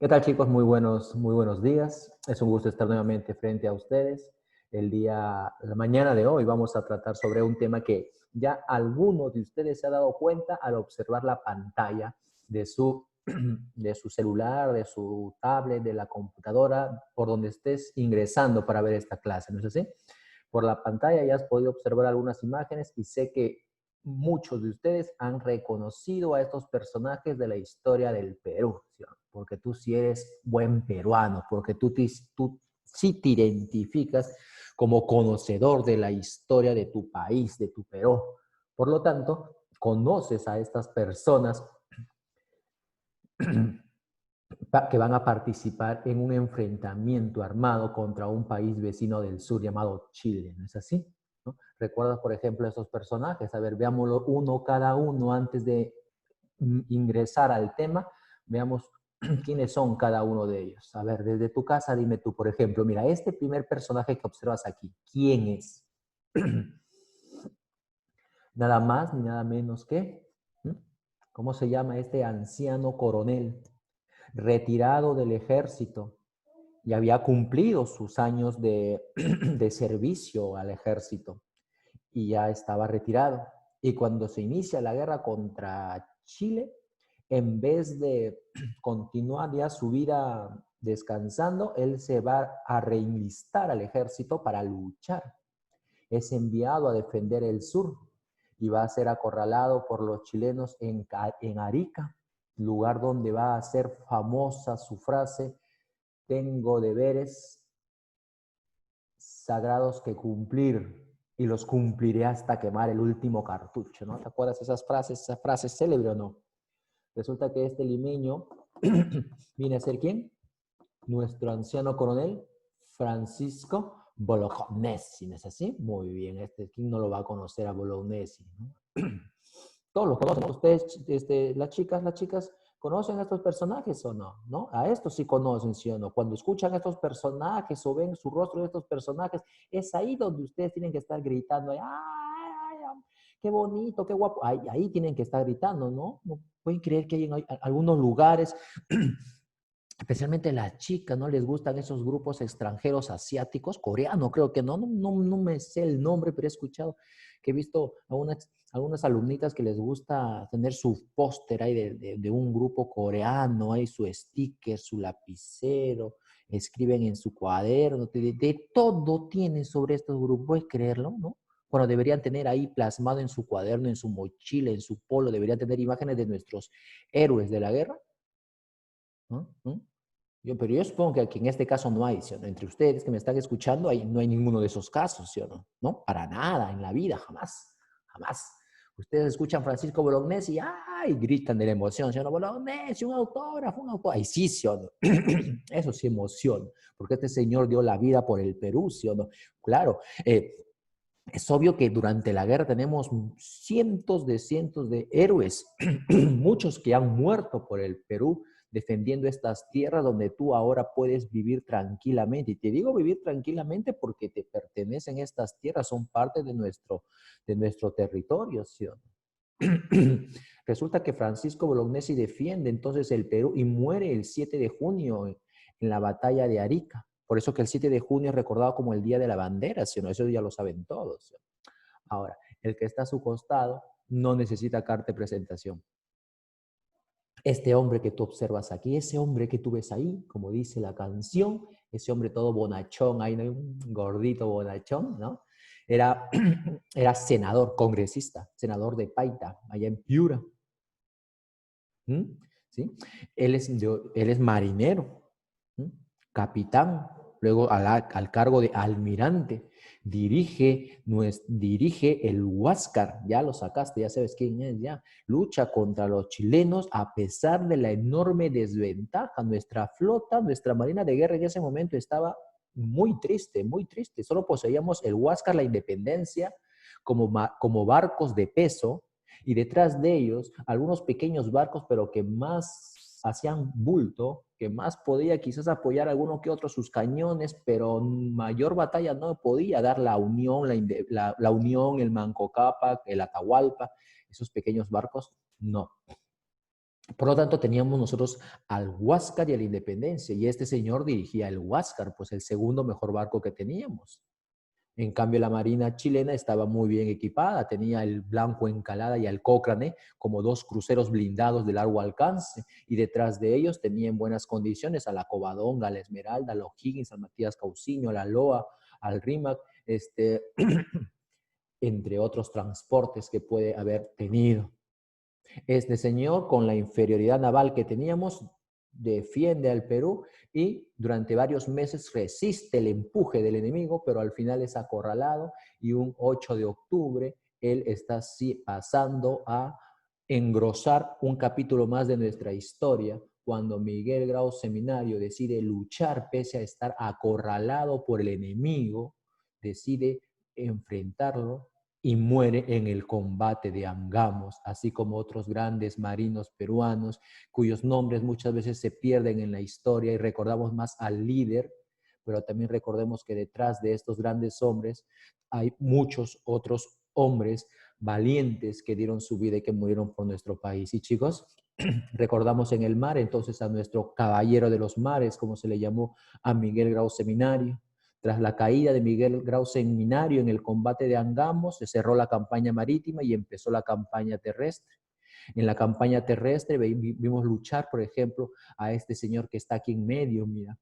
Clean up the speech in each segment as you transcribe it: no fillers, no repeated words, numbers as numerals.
¿Qué tal, chicos? Muy buenos días. Es un gusto estar nuevamente frente a ustedes. La mañana de hoy vamos a tratar sobre un tema que ya algunos de ustedes se han dado cuenta al observar la pantalla de su, de su celular, de su tablet, de la computadora, por donde estés ingresando para ver esta clase, ¿no es así? Por la pantalla ya has podido observar algunas imágenes y sé que muchos de ustedes han reconocido a estos personajes de la historia del Perú, ¿sí? Porque tú sí eres buen peruano, porque tú sí te identificas como conocedor de la historia de tu país, de tu Perú. Por lo tanto, conoces a estas personas que van a participar en un enfrentamiento armado contra un país vecino del sur llamado Chile, ¿no es así? ¿No? ¿Recuerdas, por ejemplo, estos personajes? A ver, veámoslo uno cada uno antes de ingresar al tema. Veamos quiénes son cada uno de ellos. A ver, desde tu casa, dime tú, por ejemplo, mira, este primer personaje que observas aquí, ¿quién es? Nada más ni nada menos que, ¿cómo se llama este anciano coronel retirado del ejército? Y había cumplido sus años de servicio al ejército y ya estaba retirado. Y cuando se inicia la guerra contra Chile, en vez de continuar ya su vida descansando, él se va a reenlistar al ejército para luchar. Es enviado a defender el sur y va a ser acorralado por los chilenos en Arica, lugar donde va a ser famosa su frase: tengo deberes sagrados que cumplir y los cumpliré hasta quemar el último cartucho, ¿no? ¿Te acuerdas esa frase célebre o no? Resulta que este limeño viene a ser ¿quién? Nuestro anciano coronel Francisco Bolognesi, ¿no es así? Muy bien, ¿quién no lo va a conocer a Bolognesi? ¿No? Todos lo conocen, ¿no? Ustedes, las chicas, ¿conocen a estos personajes o no? ¿No? A estos sí conocen, ¿sí o no? Cuando escuchan a estos personajes o ven su rostro de estos personajes, es ahí donde ustedes tienen que estar gritando, ¡ay, ay, ay, qué bonito, qué guapo! Ahí tienen que estar gritando, ¿no? No pueden creer que hay en algunos lugares especialmente las chicas, ¿no? Les gustan esos grupos extranjeros asiáticos, coreano, creo que no me sé el nombre, pero he escuchado que he visto algunas alumnitas que les gusta tener su póster ahí de un grupo coreano, hay su sticker, su lapicero, escriben en su cuaderno, de todo tienen sobre estos grupos, ¿puedes creerlo, no? Bueno, deberían tener ahí plasmado en su cuaderno, en su mochila, en su polo, deberían tener imágenes de nuestros héroes de la guerra, ¿no? ¿no? Pero yo supongo que aquí en este caso no hay, ¿sí o no? Entre ustedes que me están escuchando, no hay ninguno de esos casos, ¿sí o no? No, para nada, en la vida, jamás, jamás. Ustedes escuchan Francisco Bolognesi y ¡ay! Gritan de la emoción, ¿sí o no? Bolognesi, un autógrafo, un autógrafo. Ay, sí, ¿sí o no? Eso sí emoción, porque este señor dio la vida por el Perú, ¿sí o no? Claro, es obvio que durante la guerra tenemos cientos de héroes, muchos que han muerto por el Perú defendiendo estas tierras donde tú ahora puedes vivir tranquilamente. Y te digo vivir tranquilamente porque te pertenecen estas tierras, son parte de nuestro territorio, ¿sí o no? Resulta que Francisco Bolognesi defiende entonces el Perú y muere el 7 de junio en la batalla de Arica. Por eso que el 7 de junio es recordado como el Día de la Bandera, ¿sí o no? Eso ya lo saben todos, ¿sí? Ahora, el que está a su costado no necesita carta de presentación. Este hombre que tú observas aquí, ese hombre que tú ves ahí, como dice la canción, ese hombre todo bonachón, ahí no hay un gordito bonachón, ¿no? Era, era senador, congresista, senador de Paita, allá en Piura. ¿Mm? ¿Sí? Él es marinero, ¿Mm? Capitán, luego al cargo de almirante, dirige el Huáscar, ya lo sacaste, ya sabes quién es, ya, lucha contra los chilenos a pesar de la enorme desventaja. Nuestra flota, nuestra marina de guerra en ese momento estaba muy triste, solo poseíamos el Huáscar, la Independencia, como barcos de peso, y detrás de ellos algunos pequeños barcos, pero que más hacían bulto, que más podía quizás apoyar alguno que otro sus cañones, pero mayor batalla no podía dar la Unión, la Unión, el Manco Cápac, el Atahualpa, esos pequeños barcos, no. Por lo tanto, teníamos nosotros al Huáscar y a la Independencia, y este señor dirigía el Huáscar, pues el segundo mejor barco que teníamos. En cambio, la Marina chilena estaba muy bien equipada, tenía el Blanco Encalada y el Cochrane como dos cruceros blindados de largo alcance, y detrás de ellos tenía en buenas condiciones a la Covadonga, a la Esmeralda, a la O'Higgins, al Matías Cauciño, a la Loa, al Rímac, entre otros transportes que puede haber tenido. Este señor, con la inferioridad naval que teníamos, defiende al Perú y durante varios meses resiste el empuje del enemigo, pero al final es acorralado y un 8 de octubre él está pasando a engrosar un capítulo más de nuestra historia, cuando Miguel Grau Seminario decide luchar pese a estar acorralado por el enemigo, decide enfrentarlo y muere en el combate de Angamos, así como otros grandes marinos peruanos, cuyos nombres muchas veces se pierden en la historia y recordamos más al líder, pero también recordemos que detrás de estos grandes hombres hay muchos otros hombres valientes que dieron su vida y que murieron por nuestro país. Y chicos, recordamos en el mar entonces a nuestro caballero de los mares, como se le llamó a Miguel Grau Seminario. Tras la caída de Miguel Grau Seminario en el combate de Angamos, se cerró la campaña marítima y empezó la campaña terrestre. En la campaña terrestre vimos luchar, por ejemplo, a este señor que está aquí en medio, mira.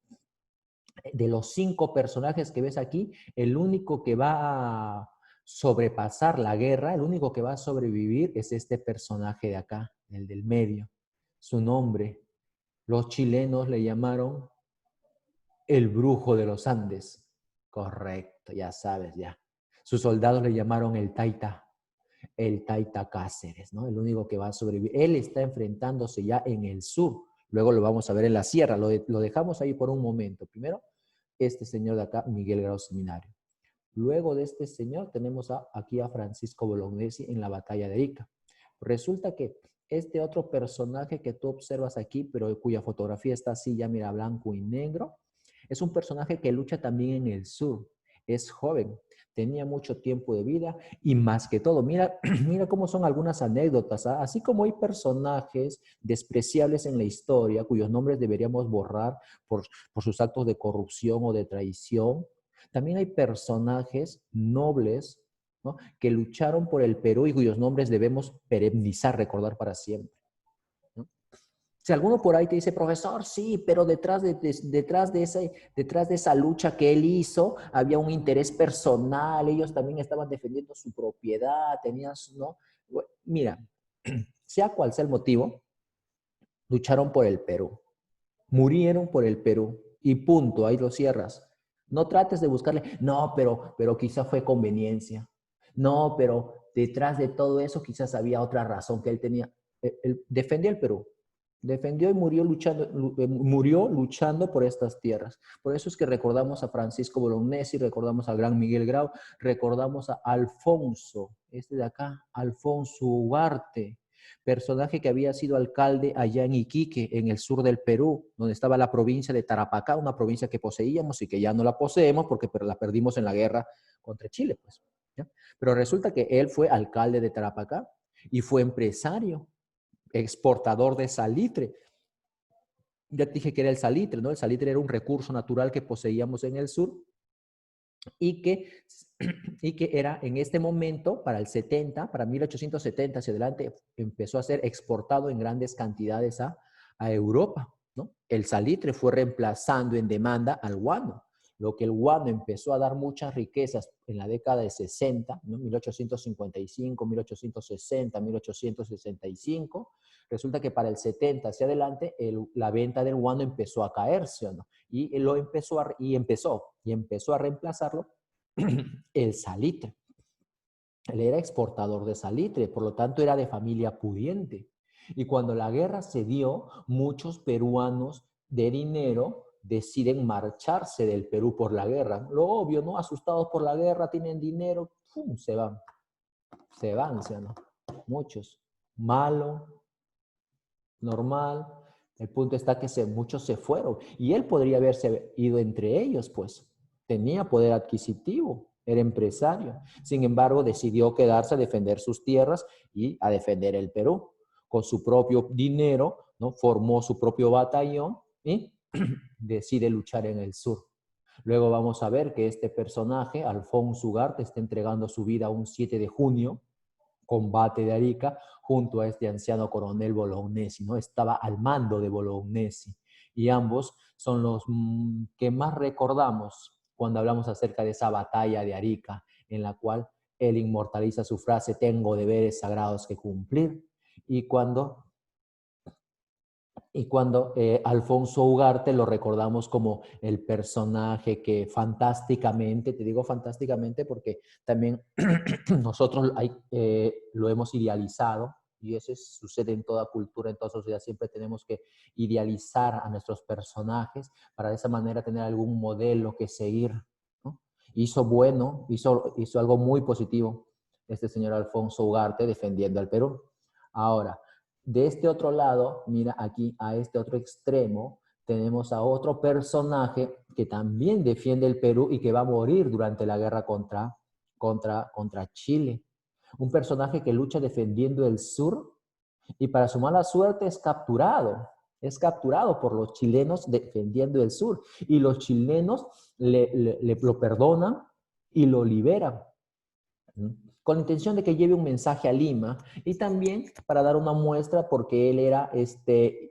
De los 5 personajes que ves aquí, el único que va a sobrepasar la guerra, el único que va a sobrevivir es este personaje de acá, el del medio. Su nombre, los chilenos le llamaron el brujo de los Andes. Correcto, ya sabes, ya. Sus soldados le llamaron el Taita Cáceres, ¿no? El único que va a sobrevivir. Él está enfrentándose ya en el sur. Luego lo vamos a ver en la sierra. Lo dejamos ahí por un momento. Primero, este señor de acá, Miguel Grau Seminario. Luego de este señor tenemos aquí a Francisco Bolognesi en la batalla de Ica. Resulta que este otro personaje que tú observas aquí, pero cuya fotografía está así, ya mira, blanco y negro, es un personaje que lucha también en el sur. Es joven, tenía mucho tiempo de vida y más que todo, mira, mira cómo son algunas anécdotas, ¿ah? Así como hay personajes despreciables en la historia cuyos nombres deberíamos borrar por sus actos de corrupción o de traición, también hay personajes nobles, ¿no?, que lucharon por el Perú y cuyos nombres debemos perennizar, recordar para siempre, ¿no? Si alguno por ahí te dice, profesor, sí, pero detrás de esa lucha que él hizo, había un interés personal, ellos también estaban defendiendo su propiedad, tenían, ¿no? Mira, sea cual sea el motivo, lucharon por el Perú, murieron por el Perú y punto, ahí lo cierras. No trates de buscarle, no, pero quizá fue conveniencia. No, pero detrás de todo eso quizás había otra razón que él tenía. Él defendió el Perú, defendió y murió luchando por estas tierras. Por eso es que recordamos a Francisco Bolognesi, recordamos al gran Miguel Grau, recordamos a Alfonso, este de acá, Alfonso Ugarte, personaje que había sido alcalde allá en Iquique, en el sur del Perú, donde estaba la provincia de Tarapacá, una provincia que poseíamos y que ya no la poseemos porque la perdimos en la guerra contra Chile, pues, ¿ya? Pero resulta que él fue alcalde de Tarapacá y fue empresario, exportador de salitre. Ya te dije que era el salitre, ¿no? El salitre era un recurso natural que poseíamos en el sur y que, y que era en este momento, para el 70, para 1870 hacia adelante, empezó a ser exportado en grandes cantidades a Europa, ¿no? El salitre fue reemplazando en demanda al guano. Lo que el guano empezó a dar muchas riquezas en la década de 60, ¿no? 1855, 1860, 1865, resulta que para el 70 hacia adelante la venta del guano empezó a caerse, ¿no? Y empezó a reemplazarlo el salitre. Él era exportador de salitre, por lo tanto era de familia pudiente. Y cuando la guerra se dio, muchos peruanos de dinero deciden marcharse del Perú por la guerra. Lo obvio, ¿no? Asustados por la guerra, tienen dinero, ¡pum!, se van. Se van, ¿sí o no? Muchos. Malo, normal. El punto está que muchos se fueron. Y él podría haberse ido entre ellos, pues. Tenía poder adquisitivo, era empresario. Sin embargo, decidió quedarse a defender sus tierras y a defender el Perú. con su propio dinero, ¿no? Formó su propio batallón y decide luchar en el sur. Luego vamos a ver que este personaje, Alfonso Ugarte, está entregando su vida un 7 de junio, combate de Arica, junto a este anciano coronel Bolognesi, ¿no? Estaba al mando de Bolognesi. Y ambos son los que más recordamos cuando hablamos acerca de esa batalla de Arica, en la cual él inmortaliza su frase, tengo deberes sagrados que cumplir. Y cuando Alfonso Ugarte lo recordamos como el personaje que fantásticamente, te digo fantásticamente porque también nosotros lo hemos idealizado, y eso sucede en toda cultura, en toda sociedad, siempre tenemos que idealizar a nuestros personajes para de esa manera tener algún modelo que seguir, ¿no? Hizo algo muy positivo este señor Alfonso Ugarte defendiendo al Perú. Ahora, de este otro lado, mira aquí a este otro extremo, tenemos a otro personaje que también defiende el Perú y que va a morir durante la guerra contra Chile. Un personaje que lucha defendiendo el sur y para su mala suerte es capturado. Es capturado por los chilenos defendiendo el sur. Y los chilenos lo perdonan y lo liberan, con la intención de que lleve un mensaje a Lima y también para dar una muestra porque él era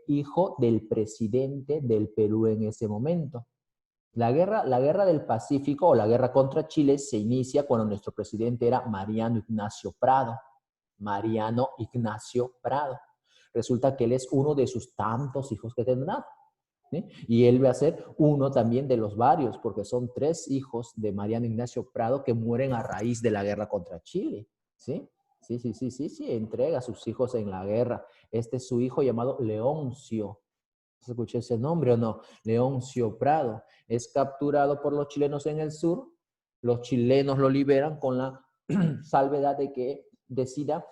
hijo del presidente del Perú en ese momento. La guerra del Pacífico o la guerra contra Chile se inicia cuando nuestro presidente era Mariano Ignacio Prado. Mariano Ignacio Prado. Resulta que él es uno de sus tantos hijos que tendrá. ¿Sí? Y él va a ser uno también de los varios, porque son 3 hijos de Mariano Ignacio Prado que mueren a raíz de la guerra contra Chile. ¿Sí? Sí, entrega a sus hijos en la guerra. Este es su hijo llamado Leoncio. ¿Escuché ese nombre o no? Leoncio Prado. Es capturado por los chilenos en el sur. Los chilenos lo liberan con la salvedad de que decida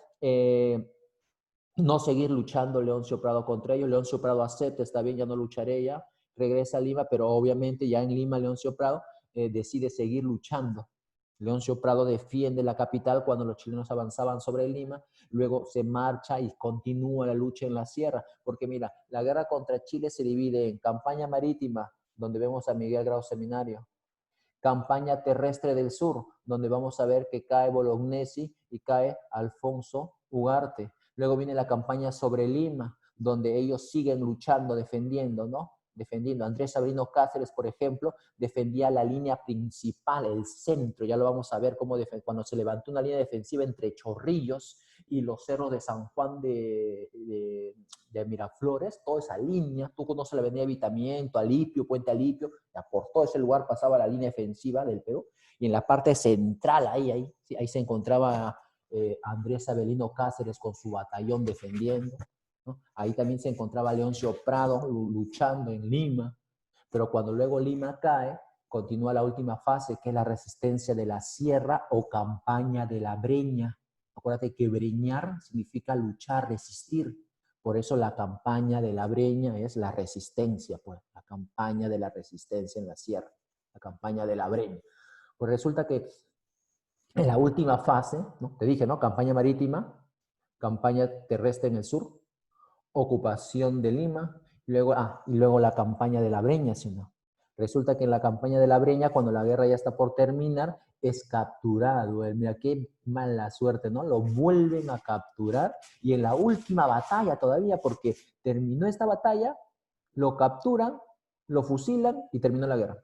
no seguir luchando Leoncio Prado contra ellos. Leoncio Prado acepta, está bien, ya no lucharé ya, regresa a Lima, pero obviamente ya en Lima Leoncio Prado decide seguir luchando. Leoncio Prado defiende la capital cuando los chilenos avanzaban sobre Lima, luego se marcha y continúa la lucha en la sierra, porque mira, la guerra contra Chile se divide en campaña marítima, donde vemos a Miguel Grau Seminario, campaña terrestre del sur, donde vamos a ver que cae Bolognesi y cae Alfonso Ugarte. Luego viene la campaña sobre Lima, donde ellos siguen luchando, defendiendo, ¿no? Defendiendo. Andrés Sabino Cáceres, por ejemplo, defendía la línea principal, el centro. Ya lo vamos a ver cómo cuando se levantó una línea defensiva entre Chorrillos y los cerros de San Juan de Miraflores, toda esa línea, tú conoces la avenida Evitamiento, Alipio, Puente Alipio, por todo ese lugar pasaba la línea defensiva del Perú, y en la parte central, ahí se encontraba Andrés Avelino Cáceres con su batallón defendiendo, ¿no? Ahí también se encontraba Leoncio Prado luchando en Lima, pero cuando luego Lima cae, continúa la última fase, que es la resistencia de la sierra o campaña de la Breña. Acuérdate que breñar significa luchar, resistir. Por eso la campaña de la Breña es la resistencia, pues, la campaña de la resistencia en la sierra, la campaña de la Breña. Pues resulta que en la última fase, ¿no? Te dije, ¿no? Campaña marítima, campaña terrestre en el sur, ocupación de Lima, y luego la campaña de la Breña, ¿sí o no? Resulta que en la campaña de la Breña, cuando la guerra ya está por terminar, es capturado. Mira, qué mala suerte, ¿no? Lo vuelven a capturar y en la última batalla todavía, porque terminó esta batalla, lo capturan, lo fusilan y terminó la guerra.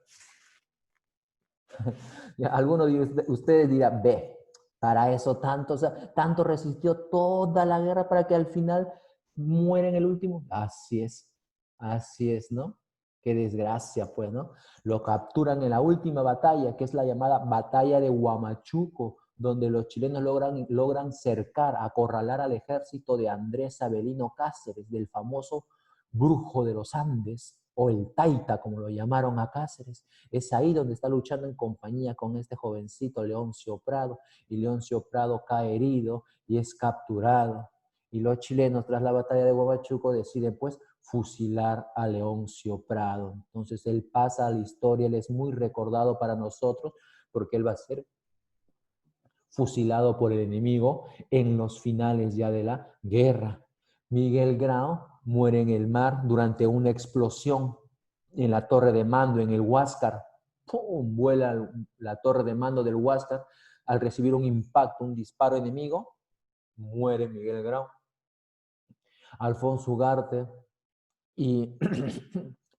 Ya, algunos de ustedes dirán, ve, para eso tanto, o sea, tanto resistió toda la guerra para que al final muera en el último. Así es, ¿no? Qué desgracia, pues, ¿no? Lo capturan en la última batalla, que es la llamada batalla de Huamachuco, donde los chilenos logran cercar, acorralar al ejército de Andrés Avelino Cáceres, del famoso brujo de los Andes, o el Taita, como lo llamaron a Cáceres. Es ahí donde está luchando en compañía con este jovencito Leoncio Prado, y Leoncio Prado cae herido y es capturado. Y los chilenos, tras la batalla de Huamachuco, deciden pues fusilar a Leoncio Prado. Entonces él pasa a la historia, él es muy recordado para nosotros porque él va a ser fusilado por el enemigo en los finales ya de la guerra. Miguel Grau muere en el mar durante una explosión en la torre de mando en el Huáscar. ¡Pum! Vuela la torre de mando del Huáscar al recibir un impacto, un disparo enemigo. Muere Miguel Grau. Alfonso Ugarte y,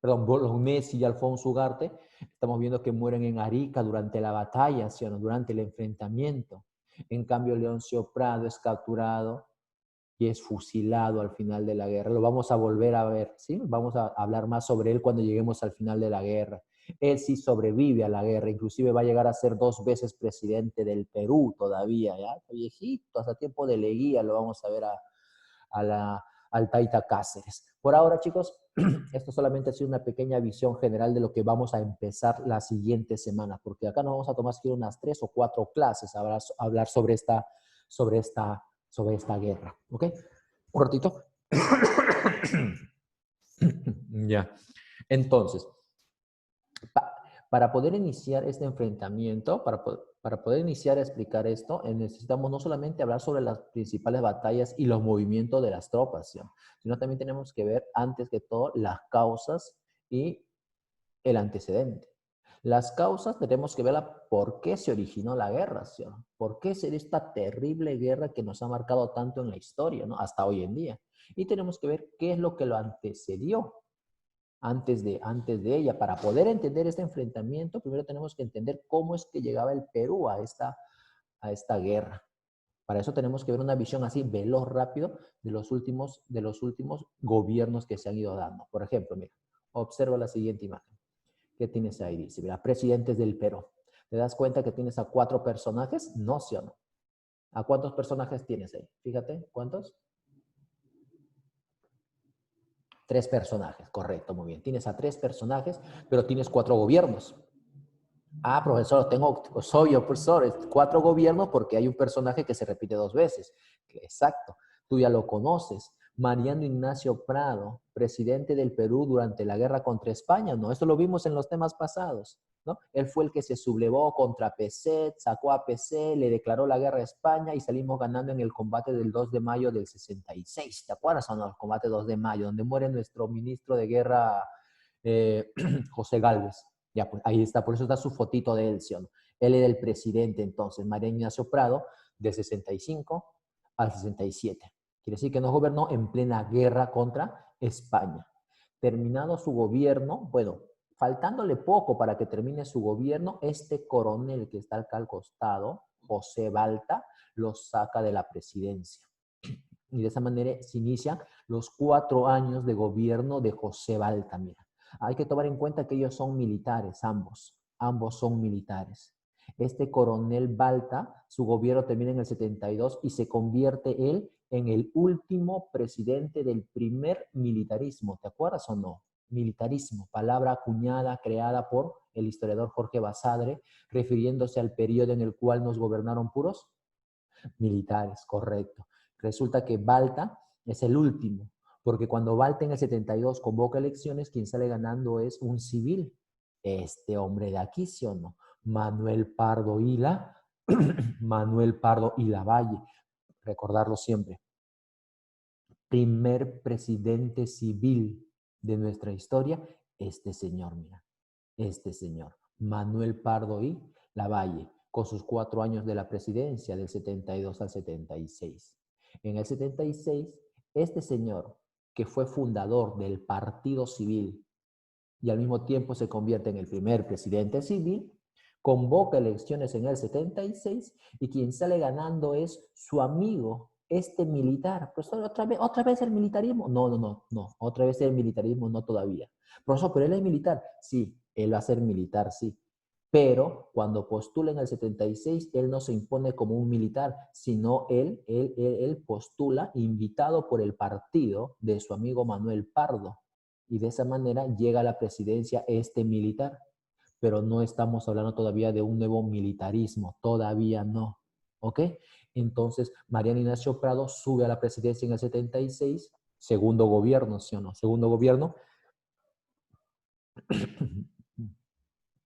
perdón, Bolognesi y Alfonso Ugarte, estamos viendo que mueren en Arica durante la batalla, ¿sí o no? Durante el enfrentamiento. En cambio, Leoncio Prado es capturado y es fusilado al final de la guerra. Lo vamos a volver a ver, ¿sí? Vamos a hablar más sobre él cuando lleguemos al final de la guerra. Él sí sobrevive a la guerra, inclusive va a llegar a ser 2 veces presidente del Perú todavía, ¿ya? Viejito, hasta tiempo de Leguía lo vamos a ver al Taita Cáceres. Por ahora, chicos, esto solamente ha sido una pequeña visión general de lo que vamos a empezar la siguiente semana, porque acá nos vamos a tomar unas 3 o 4 clases a hablar sobre esta guerra. ¿Ok? Un ratito. Ya. Entonces, para poder iniciar este enfrentamiento, para poder iniciar a explicar esto, necesitamos no solamente hablar sobre las principales batallas y los movimientos de las tropas, ¿sí? Sino también tenemos que ver, antes que todo, las causas y el antecedente. Las causas tenemos que ver por qué se originó la guerra, ¿sí? ¿Por qué se dio esta terrible guerra que nos ha marcado tanto en la historia, ¿no? Hasta hoy en día? Y tenemos que ver qué es lo que lo antecedió antes de ella. Para poder entender este enfrentamiento, primero tenemos que entender cómo es que llegaba el Perú a esta guerra. Para eso tenemos que ver una visión así veloz, rápido, de los últimos gobiernos que se han ido dando. Por ejemplo, mira, observa la siguiente imagen. ¿Qué tienes ahí? Dice, mira, presidentes del Perú. ¿Te das cuenta que tienes a 4 personajes? No, ¿sí o no? ¿A cuántos personajes tienes ahí? Fíjate, ¿cuántos? 3 personajes, correcto, muy bien. Tienes a 3 personajes, pero tienes 4 gobiernos. Ah, profesor, soy yo, profesor, 4 gobiernos porque hay un personaje que se repite 2 veces. Exacto, tú ya lo conoces. Mariano Ignacio Prado, presidente del Perú durante la guerra contra España, ¿no? Esto lo vimos en los temas pasados, ¿no? Él fue el que se sublevó contra PC, sacó a PC, le declaró la guerra a España y salimos ganando en el combate del 2 de mayo del 66. ¿Te acuerdas o no? El combate 2 de mayo, donde muere nuestro ministro de guerra, José Gálvez. Ya, pues ahí está, por eso está su fotito de él, ¿sí o no? Él era el presidente entonces, Mariano Ignacio Prado, de 65 al 67. Quiere decir que nos gobernó en plena guerra contra España. Terminado su gobierno, bueno, faltándole poco para que termine su gobierno, este coronel que está acá al costado, José Balta, lo saca de la presidencia. Y de esa manera se inician los 4 años de gobierno de José Balta. Mira, hay que tomar en cuenta que ellos son militares, ambos son militares. Este coronel Balta, su gobierno termina en el 72 y se convierte él en el último presidente del primer militarismo. ¿Te acuerdas o no? Militarismo, palabra acuñada, creada por el historiador Jorge Basadre, refiriéndose al periodo en el cual nos gobernaron puros militares, correcto. Resulta que Balta es el último, porque cuando Balta en el 72 convoca elecciones, quien sale ganando es un civil. Este hombre de aquí, ¿sí o no? Manuel Pardo Ila, Manuel Pardo Ilavalle, recordarlo siempre. Primer presidente civil de nuestra historia, este señor, mira, este señor, Manuel Pardo y Lavalle, con sus 4 años de la presidencia, del 72 al 76. En el 76, este señor, que fue fundador del Partido Civil y al mismo tiempo se convierte en el primer presidente civil, convoca elecciones en el 76 y quien sale ganando es su amigo, este militar. Profesor, ¿otra vez el militarismo? No, otra vez el militarismo, no todavía. Profesor, ¿pero él es militar? Sí, él va a ser militar, sí. Pero cuando postula en el 76, él no se impone como un militar, sino él postula invitado por el partido de su amigo Manuel Pardo. Y de esa manera llega a la presidencia este militar. Pero no estamos hablando todavía de un nuevo militarismo, todavía no. ¿Ok? Entonces, Mariano Ignacio Prado sube a la presidencia en el 76, segundo gobierno, ¿sí o no? Segundo gobierno.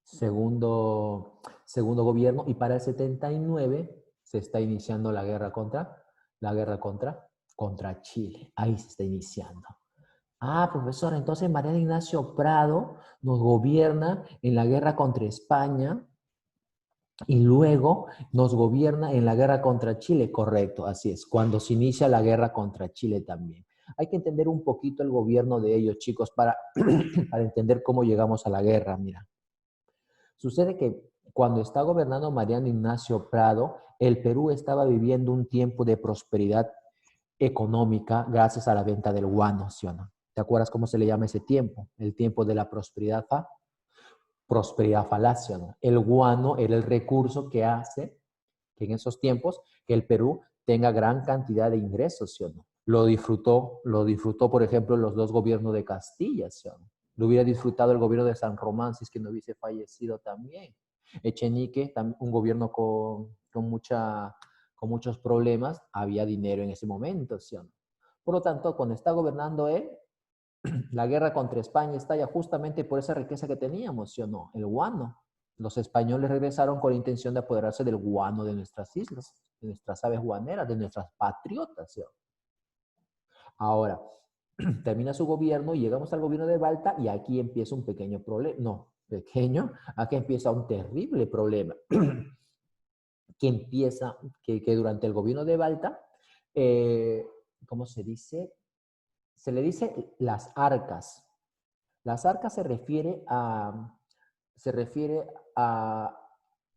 segundo gobierno, y para el 79 se está iniciando la guerra contra contra Chile. Ahí se está iniciando. Ah, profesor, entonces Mariano Ignacio Prado nos gobierna en la guerra contra España y luego nos gobierna en la guerra contra Chile. Correcto, así es, cuando se inicia la guerra contra Chile también. Hay que entender un poquito el gobierno de ellos, chicos, para, para entender cómo llegamos a la guerra. Mira, sucede que cuando está gobernando Mariano Ignacio Prado, el Perú estaba viviendo un tiempo de prosperidad económica gracias a la venta del guano, ¿sí o no? ¿Te acuerdas cómo se le llama ese tiempo? El tiempo de la prosperidad falacia, ¿no? El guano era el recurso que hace que en esos tiempos que el Perú tenga gran cantidad de ingresos, ¿sí o no? Lo disfrutó, por ejemplo, los dos gobiernos de Castilla, ¿sí o no? Lo hubiera disfrutado el gobierno de San Román si es que no hubiese fallecido también. Echenique, un gobierno con muchos problemas, había dinero en ese momento, ¿sí o no? Por lo tanto, cuando está gobernando él, la guerra contra España estalla justamente por esa riqueza que teníamos, ¿sí o no? El guano. Los españoles regresaron con la intención de apoderarse del guano de nuestras islas, de nuestras aves guaneras, de nuestras patriotas, ¿sí o no? Ahora, termina su gobierno y llegamos al gobierno de Balta y aquí empieza un pequeño problema. No, pequeño, aquí empieza un terrible problema. que empieza, que durante el gobierno de Balta, ¿cómo se dice? Se le dice las arcas. Las arcas se refiere a,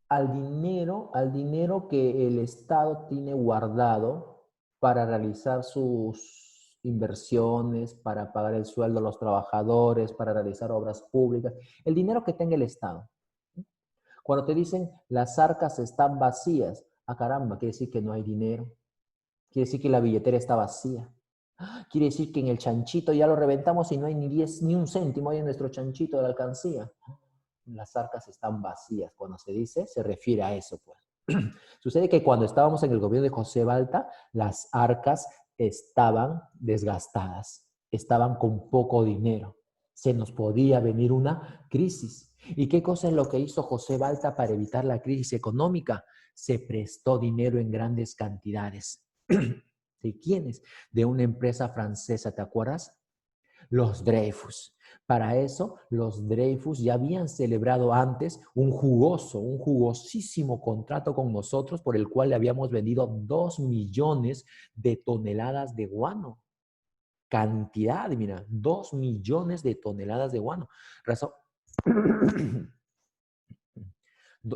al dinero que el Estado tiene guardado para realizar sus inversiones, para pagar el sueldo a los trabajadores, para realizar obras públicas, el dinero que tenga el Estado. Cuando te dicen las arcas están vacías, ah caramba, quiere decir que no hay dinero, quiere decir que la billetera está vacía. Quiere decir que en el chanchito ya lo reventamos y no hay ni 10, ni un céntimo ahí en nuestro chanchito de la alcancía. Las arcas están vacías. Cuando se dice, se refiere a eso, pues. Sucede que cuando estábamos en el gobierno de José Balta, las arcas estaban desgastadas, estaban con poco dinero. Se nos podía venir una crisis. ¿Y qué cosa es lo que hizo José Balta para evitar la crisis económica? Se prestó dinero en grandes cantidades. ¿De quiénes? De una empresa francesa, ¿te acuerdas? Los Dreyfus. Para eso, los Dreyfus ya habían celebrado antes un jugosísimo contrato con nosotros por el cual le habíamos vendido 2 millones de toneladas de guano. Cantidad, mira, 2 millones de toneladas de guano. Razón,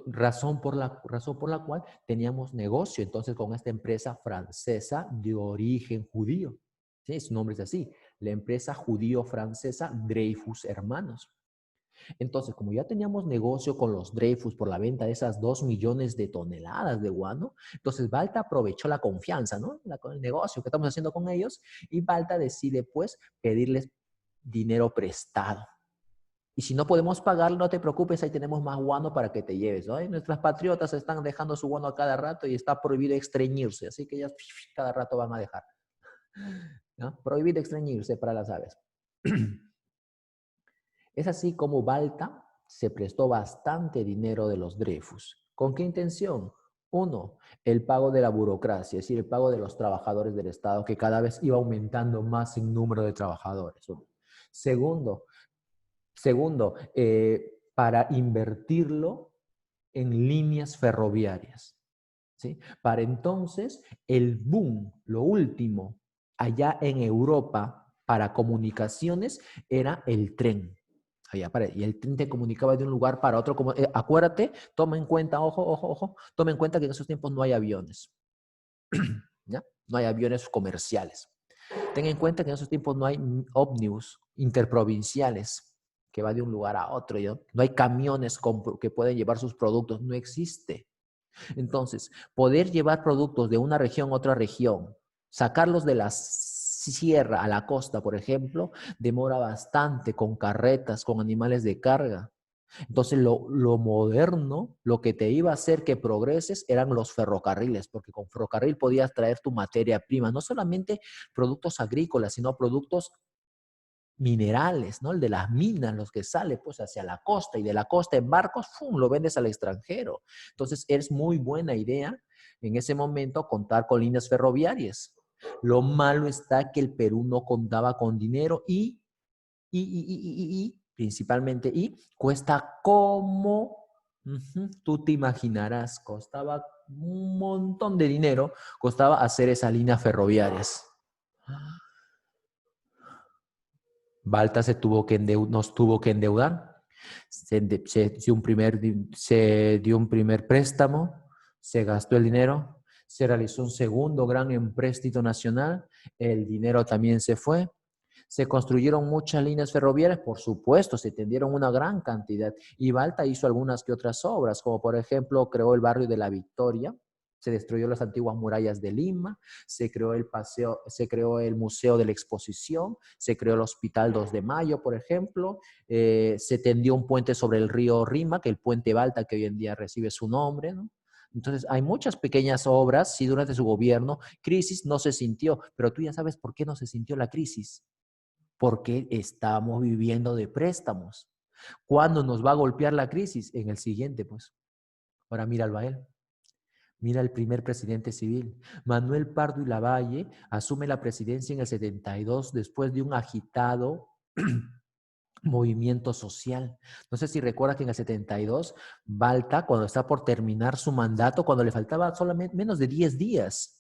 razón por la cual teníamos negocio entonces con esta empresa francesa de origen judío. ¿Sí? Su nombre es así, la empresa judío-francesa Dreyfus Hermanos. Entonces, como ya teníamos negocio con los Dreyfus por la venta de esas 2 millones de toneladas de guano, entonces Balta aprovechó la confianza, ¿no? El negocio que estamos haciendo con ellos y Balta decide pues pedirles dinero prestado. Y si no podemos pagar, no te preocupes, ahí tenemos más guano para que te lleves. ¿No? Nuestras patriotas están dejando su guano a cada rato y está prohibido extrañirse, así que ellas cada rato van a dejar. ¿No? Prohibido extrañirse para las aves. Es así como Balta se prestó bastante dinero de los Dreyfus. ¿Con qué intención? Uno, el pago de la burocracia, es decir, el pago de los trabajadores del Estado, que cada vez iba aumentando más en número de trabajadores. Segundo, para invertirlo en líneas ferroviarias. ¿Sí? Para entonces, el boom, lo último, allá en Europa para comunicaciones era el tren. Y el tren te comunicaba de un lugar para otro. Acuérdate, toma en cuenta, ojo, toma en cuenta que en esos tiempos no hay aviones. ¿Ya? No hay aviones comerciales. Ten en cuenta que en esos tiempos no hay ómnibus interprovinciales que va de un lugar a otro. ¿ya? No hay camiones que pueden llevar sus productos. No existe. Entonces, poder llevar productos de una región a otra región, sacarlos de la sierra a la costa, por ejemplo, demora bastante con carretas, con animales de carga. Entonces, lo moderno, lo que te iba a hacer que progreses eran los ferrocarriles, porque con ferrocarril podías traer tu materia prima, no solamente productos agrícolas, sino productos minerales, ¿no? El de las minas, los que sale pues hacia la costa y de la costa en barcos, ¡fum!, lo vendes al extranjero. Entonces es muy buena idea en ese momento contar con líneas ferroviarias. Lo malo está que el Perú no contaba con dinero y principalmente, cuesta como, tú te imaginarás, costaba un montón de dinero, costaba hacer esas líneas ferroviarias. Balta nos tuvo que endeudar, se dio un primer préstamo, se gastó el dinero, se realizó un segundo gran empréstito nacional, el dinero también se fue, se construyeron muchas líneas ferroviarias, por supuesto, se tendieron una gran cantidad, y Balta hizo algunas que otras obras, como por ejemplo creó el barrio de La Victoria, se destruyó las antiguas murallas de Lima, se creó el Museo de la Exposición, se creó el Hospital 2 de Mayo, por ejemplo, se tendió un puente sobre el río Rima, que es el puente Balta que hoy en día recibe su nombre, ¿no? Entonces, hay muchas pequeñas obras, sí, durante su gobierno, crisis no se sintió, pero tú ya sabes por qué no se sintió la crisis, porque estamos viviendo de préstamos. ¿Cuándo nos va a golpear la crisis? En el siguiente, pues. Ahora míralo a él. Mira el primer presidente civil. Manuel Pardo y Lavalle asume la presidencia en el 72 después de un agitado movimiento social. No sé si recuerdas que en el 72, Balta, cuando está por terminar su mandato, cuando le faltaba solamente menos de 10 días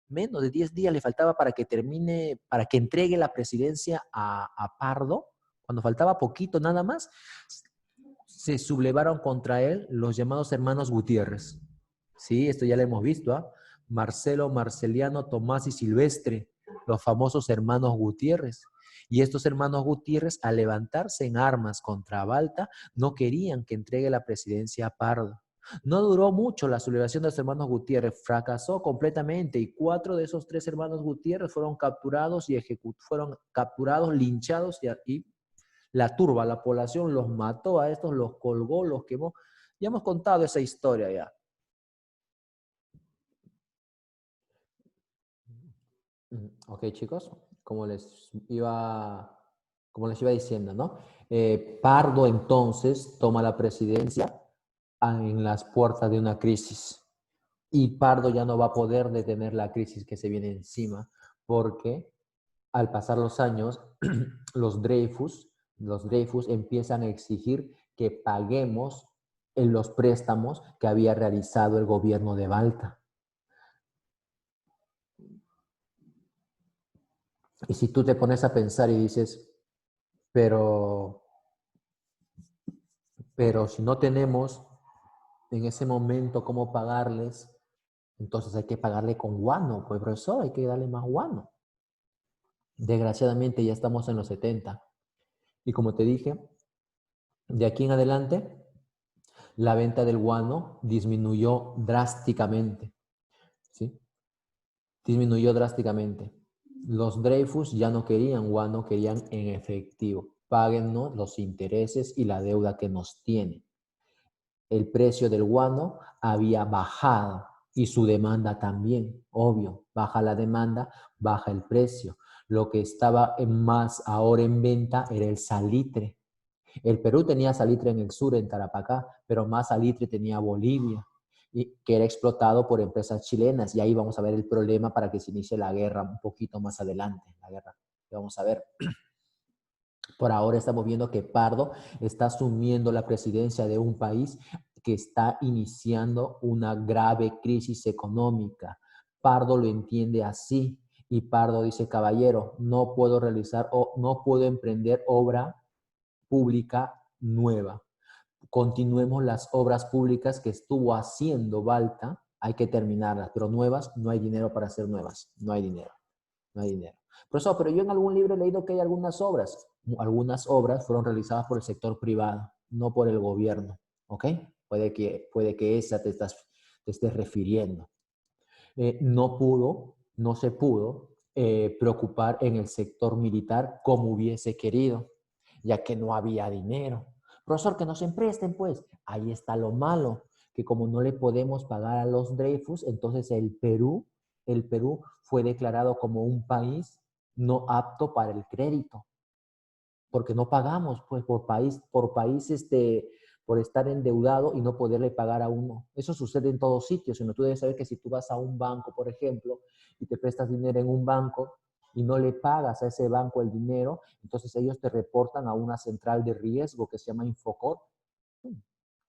le faltaba para que termine, para que entregue la presidencia a Pardo, cuando faltaba poquito nada más, se sublevaron contra él los llamados hermanos Gutiérrez. Sí, esto ya lo hemos visto, ¿ah? Marcelo, Marceliano, Tomás y Silvestre, los famosos hermanos Gutiérrez. Y estos hermanos Gutiérrez, al levantarse en armas contra Balta, no querían que entregue la presidencia a Pardo. No duró mucho la sublevación de los hermanos Gutiérrez, fracasó completamente y 4 de esos 3 hermanos Gutiérrez fueron capturados y fueron capturados, linchados y la turba, la población los mató a estos, los colgó, los quemó. Ya hemos contado esa historia ya. Ok, chicos, como les iba diciendo, ¿no? Pardo entonces toma la presidencia en las puertas de una crisis y Pardo ya no va a poder detener la crisis que se viene encima porque al pasar los años, los Dreyfus empiezan a exigir que paguemos en los préstamos que había realizado el gobierno de Balta. Y si tú te pones a pensar y dices, pero, pero si no tenemos en ese momento cómo pagarles, entonces hay que pagarle con guano, pues profesor, hay que darle más guano. Desgraciadamente ya estamos en los 70. Y como te dije, de aquí en adelante, la venta del guano disminuyó drásticamente, ¿sí? Disminuyó drásticamente. Los Dreyfus ya no querían guano, querían en efectivo. Páguennos los intereses y la deuda que nos tienen. El precio del guano había bajado y su demanda también, obvio. Baja la demanda, baja el precio. Lo que estaba más ahora en venta era el salitre. El Perú tenía salitre en el sur, en Tarapacá, pero más salitre tenía Bolivia, que era explotado por empresas chilenas. Y ahí vamos a ver el problema para que se inicie la guerra un poquito más adelante. La guerra que vamos a ver. Por ahora estamos viendo que Pardo está asumiendo la presidencia de un país que está iniciando una grave crisis económica. Pardo lo entiende así y Pardo dice, caballero, no puedo realizar o no puedo emprender obra pública nueva. Continuemos las obras públicas que estuvo haciendo Balta, hay que terminarlas, pero nuevas, no hay dinero para hacer nuevas, no hay dinero, no hay dinero. Profesor, pero yo en algún libro he leído que hay algunas obras fueron realizadas por el sector privado, no por el gobierno, ¿ok? Puede que esa te estés refiriendo. No se pudo preocupar en el sector militar como hubiese querido, ya que no había dinero. Profesor, que nos empresten, pues. Ahí está lo malo, que como no le podemos pagar a los Dreyfus, entonces el Perú fue declarado como un país no apto para el crédito, porque no pagamos, pues, por país, por estar endeudado y no poderle pagar a uno. Eso sucede en todos sitios, sino tú debes saber que si tú vas a un banco, por ejemplo, y te prestas dinero en un banco y no le pagas a ese banco el dinero, entonces ellos te reportan a una central de riesgo que se llama Infocor.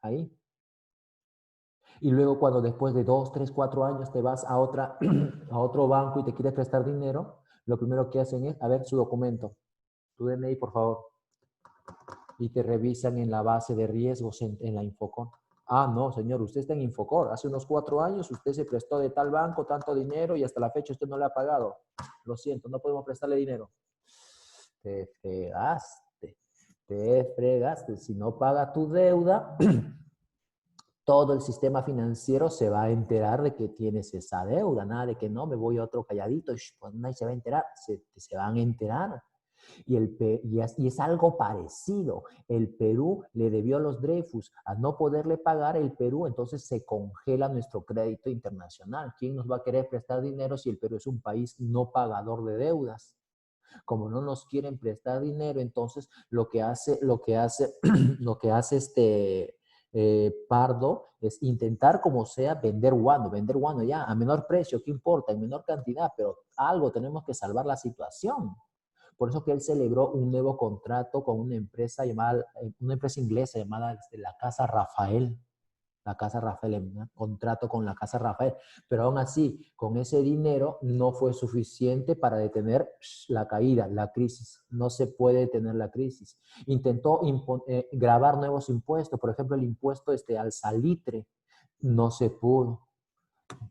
Ahí. Y luego cuando después de 2, 3, 4 años te vas a, a otro banco y te quieres prestar dinero, lo primero que hacen es, a ver, su documento, tu DNI, por favor, y te revisan en la base de riesgos en la Infocor. Ah, no, señor, usted está en Infocor. Hace unos 4 años usted se prestó de tal banco tanto dinero y hasta la fecha usted no le ha pagado. Lo siento, no podemos prestarle dinero. Te fregaste, te fregaste. Si no paga tu deuda, todo el sistema financiero se va a enterar de que tienes esa deuda. Nada de que no, me voy a otro calladito, pues nadie se va a enterar. Se van a enterar. Y es algo parecido. El Perú le debió a los Dreyfus. A no poderle pagar el Perú, entonces se congela nuestro crédito internacional. ¿Quién nos va a querer prestar dinero si el Perú es un país no pagador de deudas? Como no nos quieren prestar dinero, entonces lo que hace Pardo es intentar como sea vender guano ya a menor precio, ¿qué importa? En menor cantidad, pero algo tenemos que salvar la situación. Por eso que él celebró un nuevo contrato con una empresa llamada, una empresa inglesa llamada la Casa Rafael, un contrato con la Casa Rafael, pero aún así, con ese dinero no fue suficiente para detener la caída, la crisis. No se puede detener la crisis. Intentó grabar nuevos impuestos, por ejemplo, el impuesto al salitre, no se pudo.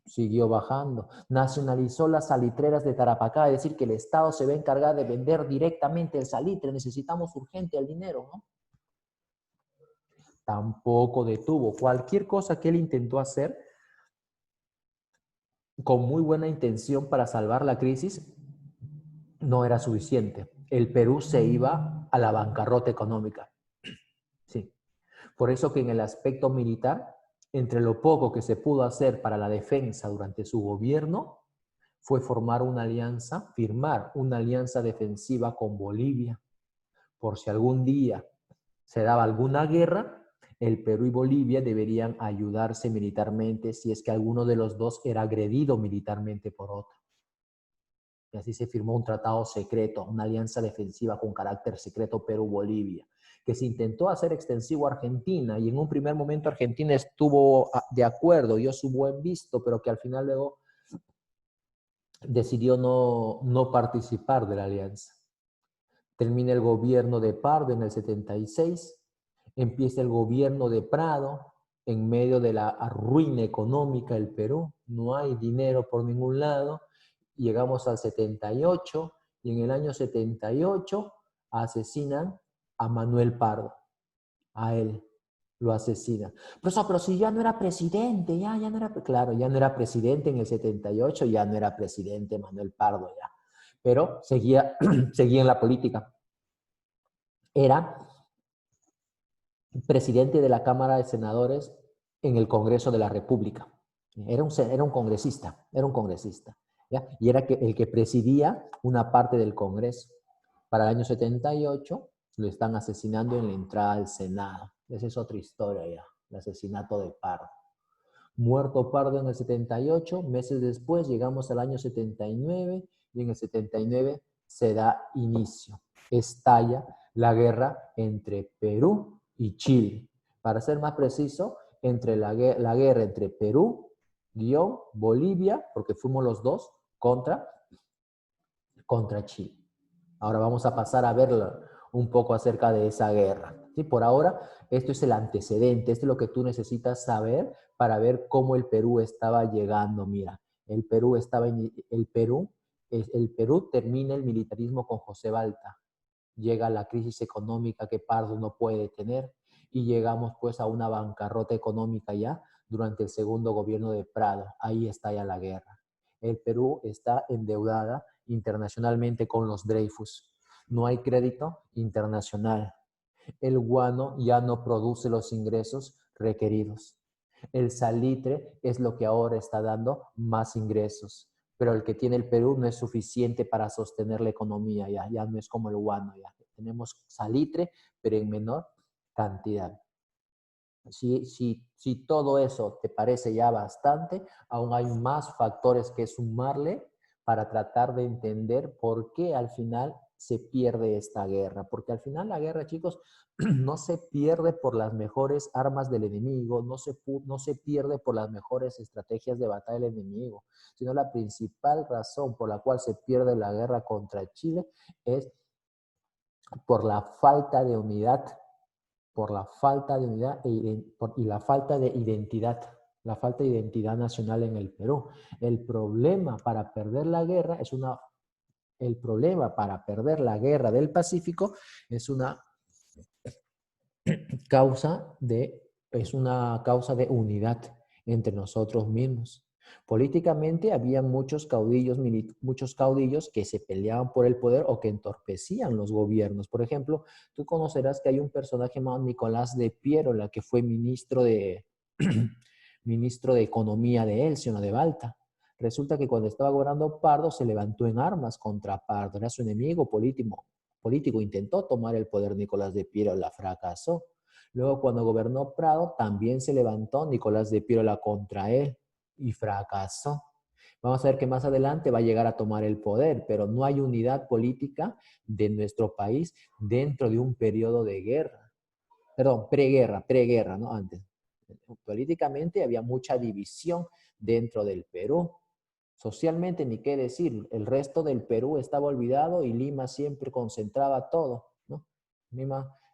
Siguió bajando. Nacionalizó las salitreras de Tarapacá, es decir, que el Estado se va a encargar de vender directamente el salitre. Necesitamos urgente el dinero, ¿no? Tampoco detuvo. Cualquier cosa que él intentó hacer con muy buena intención para salvar la crisis no era suficiente. El Perú se iba a la bancarrota económica. Sí. Por eso que en el aspecto militar, entre lo poco que se pudo hacer para la defensa durante su gobierno, fue firmar una alianza defensiva con Bolivia. Por si algún día se daba alguna guerra, el Perú y Bolivia deberían ayudarse militarmente si es que alguno de los dos era agredido militarmente por otro. Y así se firmó un tratado secreto, una alianza defensiva con carácter secreto Perú-Bolivia, que se intentó hacer extensivo a Argentina, y en un primer momento Argentina estuvo de acuerdo, dio su buen visto, pero que al final luego decidió no participar de la alianza. Termina el gobierno de Pardo en el 76, empieza el gobierno de Prado, en medio de la ruina económica del Perú, no hay dinero por ningún lado, llegamos al 78 y en el año 78 asesinan a Manuel Pardo, a él lo asesinan. Pero si ya no era presidente, ya no era, claro, ya no era presidente en el 78, ya no era presidente Manuel Pardo ya, pero seguía en la política. Era presidente de la Cámara de Senadores en el Congreso de la República. Era un congresista, ¿ya? Y era el que presidía una parte del Congreso. Para el año 78 lo están asesinando en la entrada al Senado. Esa es otra historia ya, el asesinato de Pardo. Muerto Pardo en el 78, meses después llegamos al año 79 y en el 79 se da inicio, estalla la guerra entre Perú y Chile. Para ser más preciso, entre la guerra entre Perú, Bolivia, porque fuimos los dos, contra Chile. Ahora vamos a pasar a ver un poco acerca de esa guerra. ¿Sí? Por ahora, esto es el antecedente, esto es lo que tú necesitas saber para ver cómo el Perú estaba llegando. Mira, el Perú termina el militarismo con José Balta. Llega la crisis económica que Pardo no puede tener y llegamos pues a una bancarrota económica ya durante el segundo gobierno de Prado. Ahí está ya la guerra. El Perú está endeudada internacionalmente con los Dreyfus. No hay crédito internacional. El guano ya no produce los ingresos requeridos. El salitre es lo que ahora está dando más ingresos, pero el que tiene el Perú no es suficiente para sostener la economía, ya no es como el guano, ya tenemos salitre, pero en menor cantidad. Si todo eso te parece ya bastante, aún hay más factores que sumarle para tratar de entender por qué al final se pierde esta guerra. Porque al final la guerra, chicos, no se pierde por las mejores armas del enemigo, no se pierde por las mejores estrategias de batalla del enemigo, sino la principal razón por la cual se pierde la guerra contra Chile es por la falta de unidad, por la falta de unidad y la falta de identidad nacional en el Perú. El problema para perder la guerra el problema para perder la guerra del Pacífico es una es una causa de unidad entre nosotros mismos. Políticamente había muchos caudillos que se peleaban por el poder o que entorpecían los gobiernos. Por ejemplo, tú conocerás que hay un personaje llamado Nicolás de Piérola, que fue ministro de Economía de Elcio, no de Balta. Resulta que cuando estaba gobernando Pardo se levantó en armas contra Pardo, era su enemigo político. Intentó tomar el poder Nicolás de Piérola, fracasó. Luego, cuando gobernó Prado, también se levantó Nicolás de Piérola contra él y fracasó. Vamos a ver que más adelante va a llegar a tomar el poder, pero no hay unidad política de nuestro país dentro de un periodo de guerra. Perdón, preguerra, ¿no? Antes. Políticamente había mucha división dentro del Perú. Socialmente, ni qué decir, el resto del Perú estaba olvidado y Lima siempre concentraba todo, ¿no?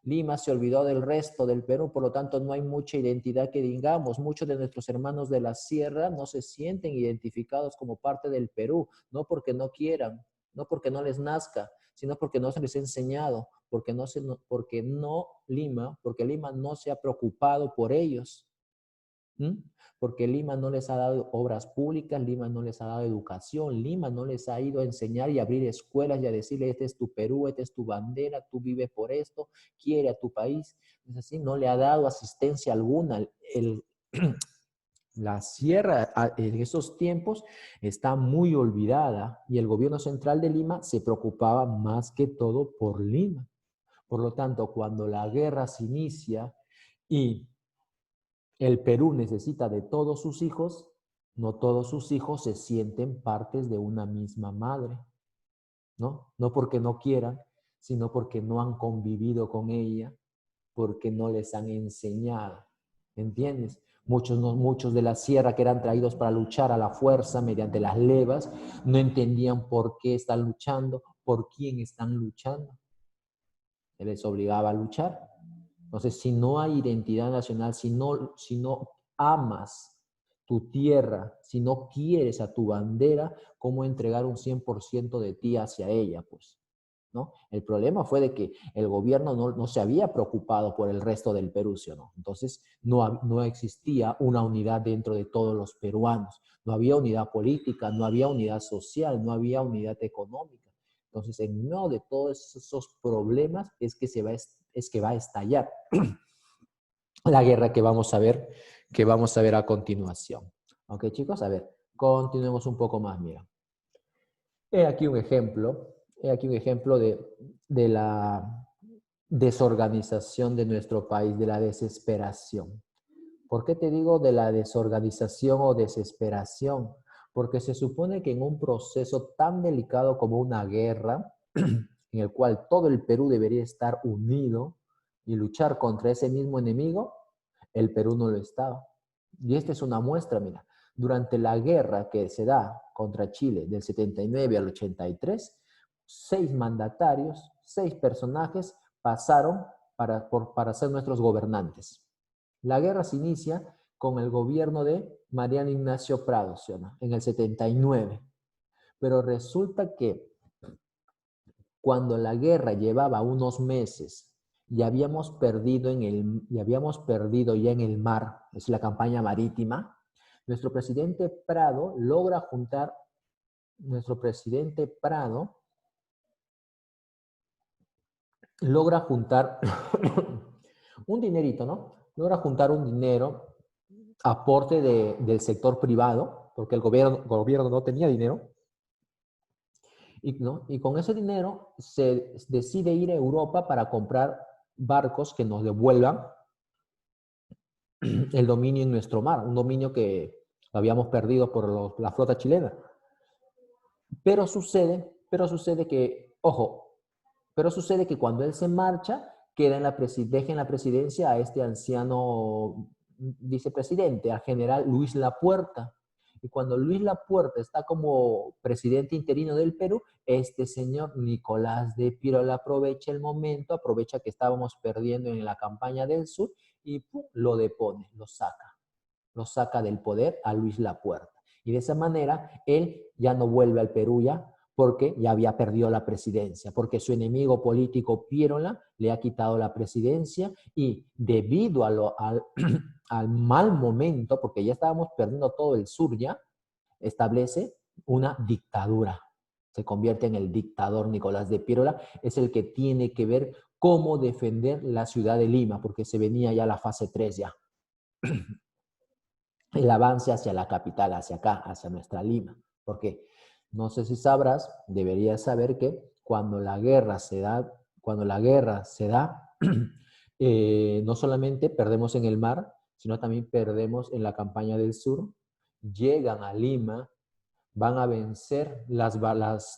Lima se olvidó del resto del Perú, por lo tanto no hay mucha identidad que digamos. Muchos de nuestros hermanos de la sierra no se sienten identificados como parte del Perú, no porque no quieran, no porque no les nazca, sino porque no se les ha enseñado, porque Lima no se ha preocupado por ellos. ¿Mm? Porque Lima no les ha dado obras públicas, Lima no les ha dado educación, Lima no les ha ido a enseñar y abrir escuelas y a decirle, este es tu Perú, esta es tu bandera, tú vives por esto, quiere a tu país. Es así, no le ha dado asistencia alguna. La sierra en esos tiempos está muy olvidada y el gobierno central de Lima se preocupaba más que todo por Lima. Por lo tanto, cuando la guerra se inicia y el Perú necesita de todos sus hijos, no todos sus hijos se sienten partes de una misma madre, ¿no? No porque no quieran, sino porque no han convivido con ella, porque no les han enseñado, ¿entiendes? Muchos de la sierra que eran traídos para luchar a la fuerza mediante las levas, no entendían por qué están luchando, por quién están luchando. Se les obligaba a luchar. Entonces, si no hay identidad nacional, si no amas tu tierra, si no quieres a tu bandera, ¿cómo entregar un 100% de ti hacia ella? Pues, ¿no? El problema fue de que el gobierno no se había preocupado por el resto del Perú, ¿sí o no? Entonces, no existía una unidad dentro de todos los peruanos. No había unidad política, no había unidad social, no había unidad económica. Entonces, en medio de todos esos problemas es que va a estallar la guerra que vamos a ver a continuación. Ok, chicos, a ver, continuemos un poco más, mira. He aquí un ejemplo de la desorganización de nuestro país, de la desesperación. ¿Por qué te digo de la desorganización o desesperación? Porque se supone que en un proceso tan delicado como una guerra, en el cual todo el Perú debería estar unido y luchar contra ese mismo enemigo, el Perú no lo estaba. Y esta es una muestra, mira. Durante la guerra que se da contra Chile del 79 al 83, 6 mandatarios, 6 personajes pasaron para ser nuestros gobernantes. La guerra se inicia con el gobierno de Mariano Ignacio Prado, ¿sí o no? En el 79. Pero resulta que cuando la guerra llevaba unos meses y habíamos perdido ya en el mar, es la campaña marítima, nuestro presidente Prado logra juntar un dinerito, ¿no? Logra juntar un dinero, aporte del sector privado, porque el gobierno no tenía dinero, ¿no? Y con ese dinero se decide ir a Europa para comprar barcos que nos devuelvan el dominio en nuestro mar, un dominio que habíamos perdido por la flota chilena. Pero sucede que, ojo, pero sucede que cuando él se marcha, deja en la presidencia a este anciano vicepresidente, al general Luis Lapuerta. Y cuando Luis Lapuerta está como presidente interino del Perú, este señor Nicolás de Pirola aprovecha el momento, aprovecha que estábamos perdiendo en la campaña del sur y ¡pum!, lo depone, lo saca del poder a Luis Lapuerta. Y de esa manera, él ya no vuelve al Perú ya, porque ya había perdido la presidencia, porque su enemigo político Piérola le ha quitado la presidencia y debido al mal momento, porque ya estábamos perdiendo todo el sur ya, establece una dictadura. Se convierte en el dictador Nicolás de Piérola, es el que tiene que ver cómo defender la ciudad de Lima, porque se venía ya la fase 3 ya. El avance hacia la capital, hacia acá, hacia nuestra Lima. Porque no sé si sabrás, deberías saber que cuando la guerra se da, no solamente perdemos en el mar, sino también perdemos en la campaña del sur, llegan a Lima, van a vencer las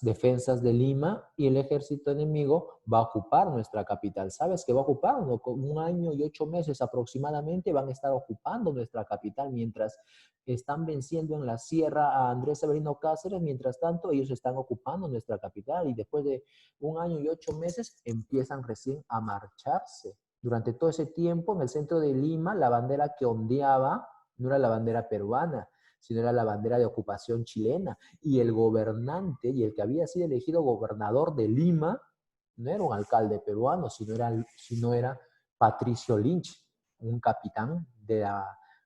defensas de Lima y el ejército enemigo va a ocupar nuestra capital. ¿Sabes qué va a ocupar? Un año y 8 meses aproximadamente van a estar ocupando nuestra capital mientras están venciendo en la sierra a Andrés Severino Cáceres. Mientras tanto, ellos están ocupando nuestra capital y después de un año y 8 meses empiezan recién a marcharse. Durante todo ese tiempo, en el centro de Lima, la bandera que ondeaba no era la bandera peruana, sino era la bandera de ocupación chilena. Y el gobernante y el que había sido elegido gobernador de Lima no era un alcalde peruano, sino era Patricio Lynch, un capitán,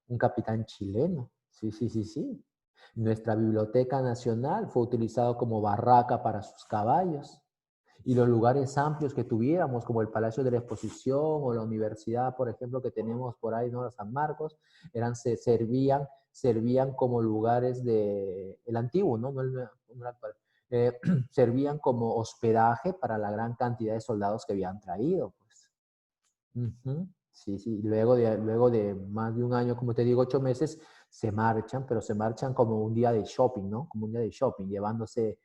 un capitán chileno. Sí, sí, sí, sí. Nuestra Biblioteca Nacional fue utilizado como barraca para sus caballos. Y los lugares amplios que tuviéramos, como el Palacio de la Exposición o la universidad, por ejemplo, que tenemos por ahí, ¿no?, San Marcos, servían como lugares el antiguo, ¿no? Servían como hospedaje para la gran cantidad de soldados que habían traído, pues. Sí, sí. Luego de más de un año, como te digo, 8 meses, se marchan, pero se marchan como un día de shopping, ¿no? Como un día de shopping, llevándose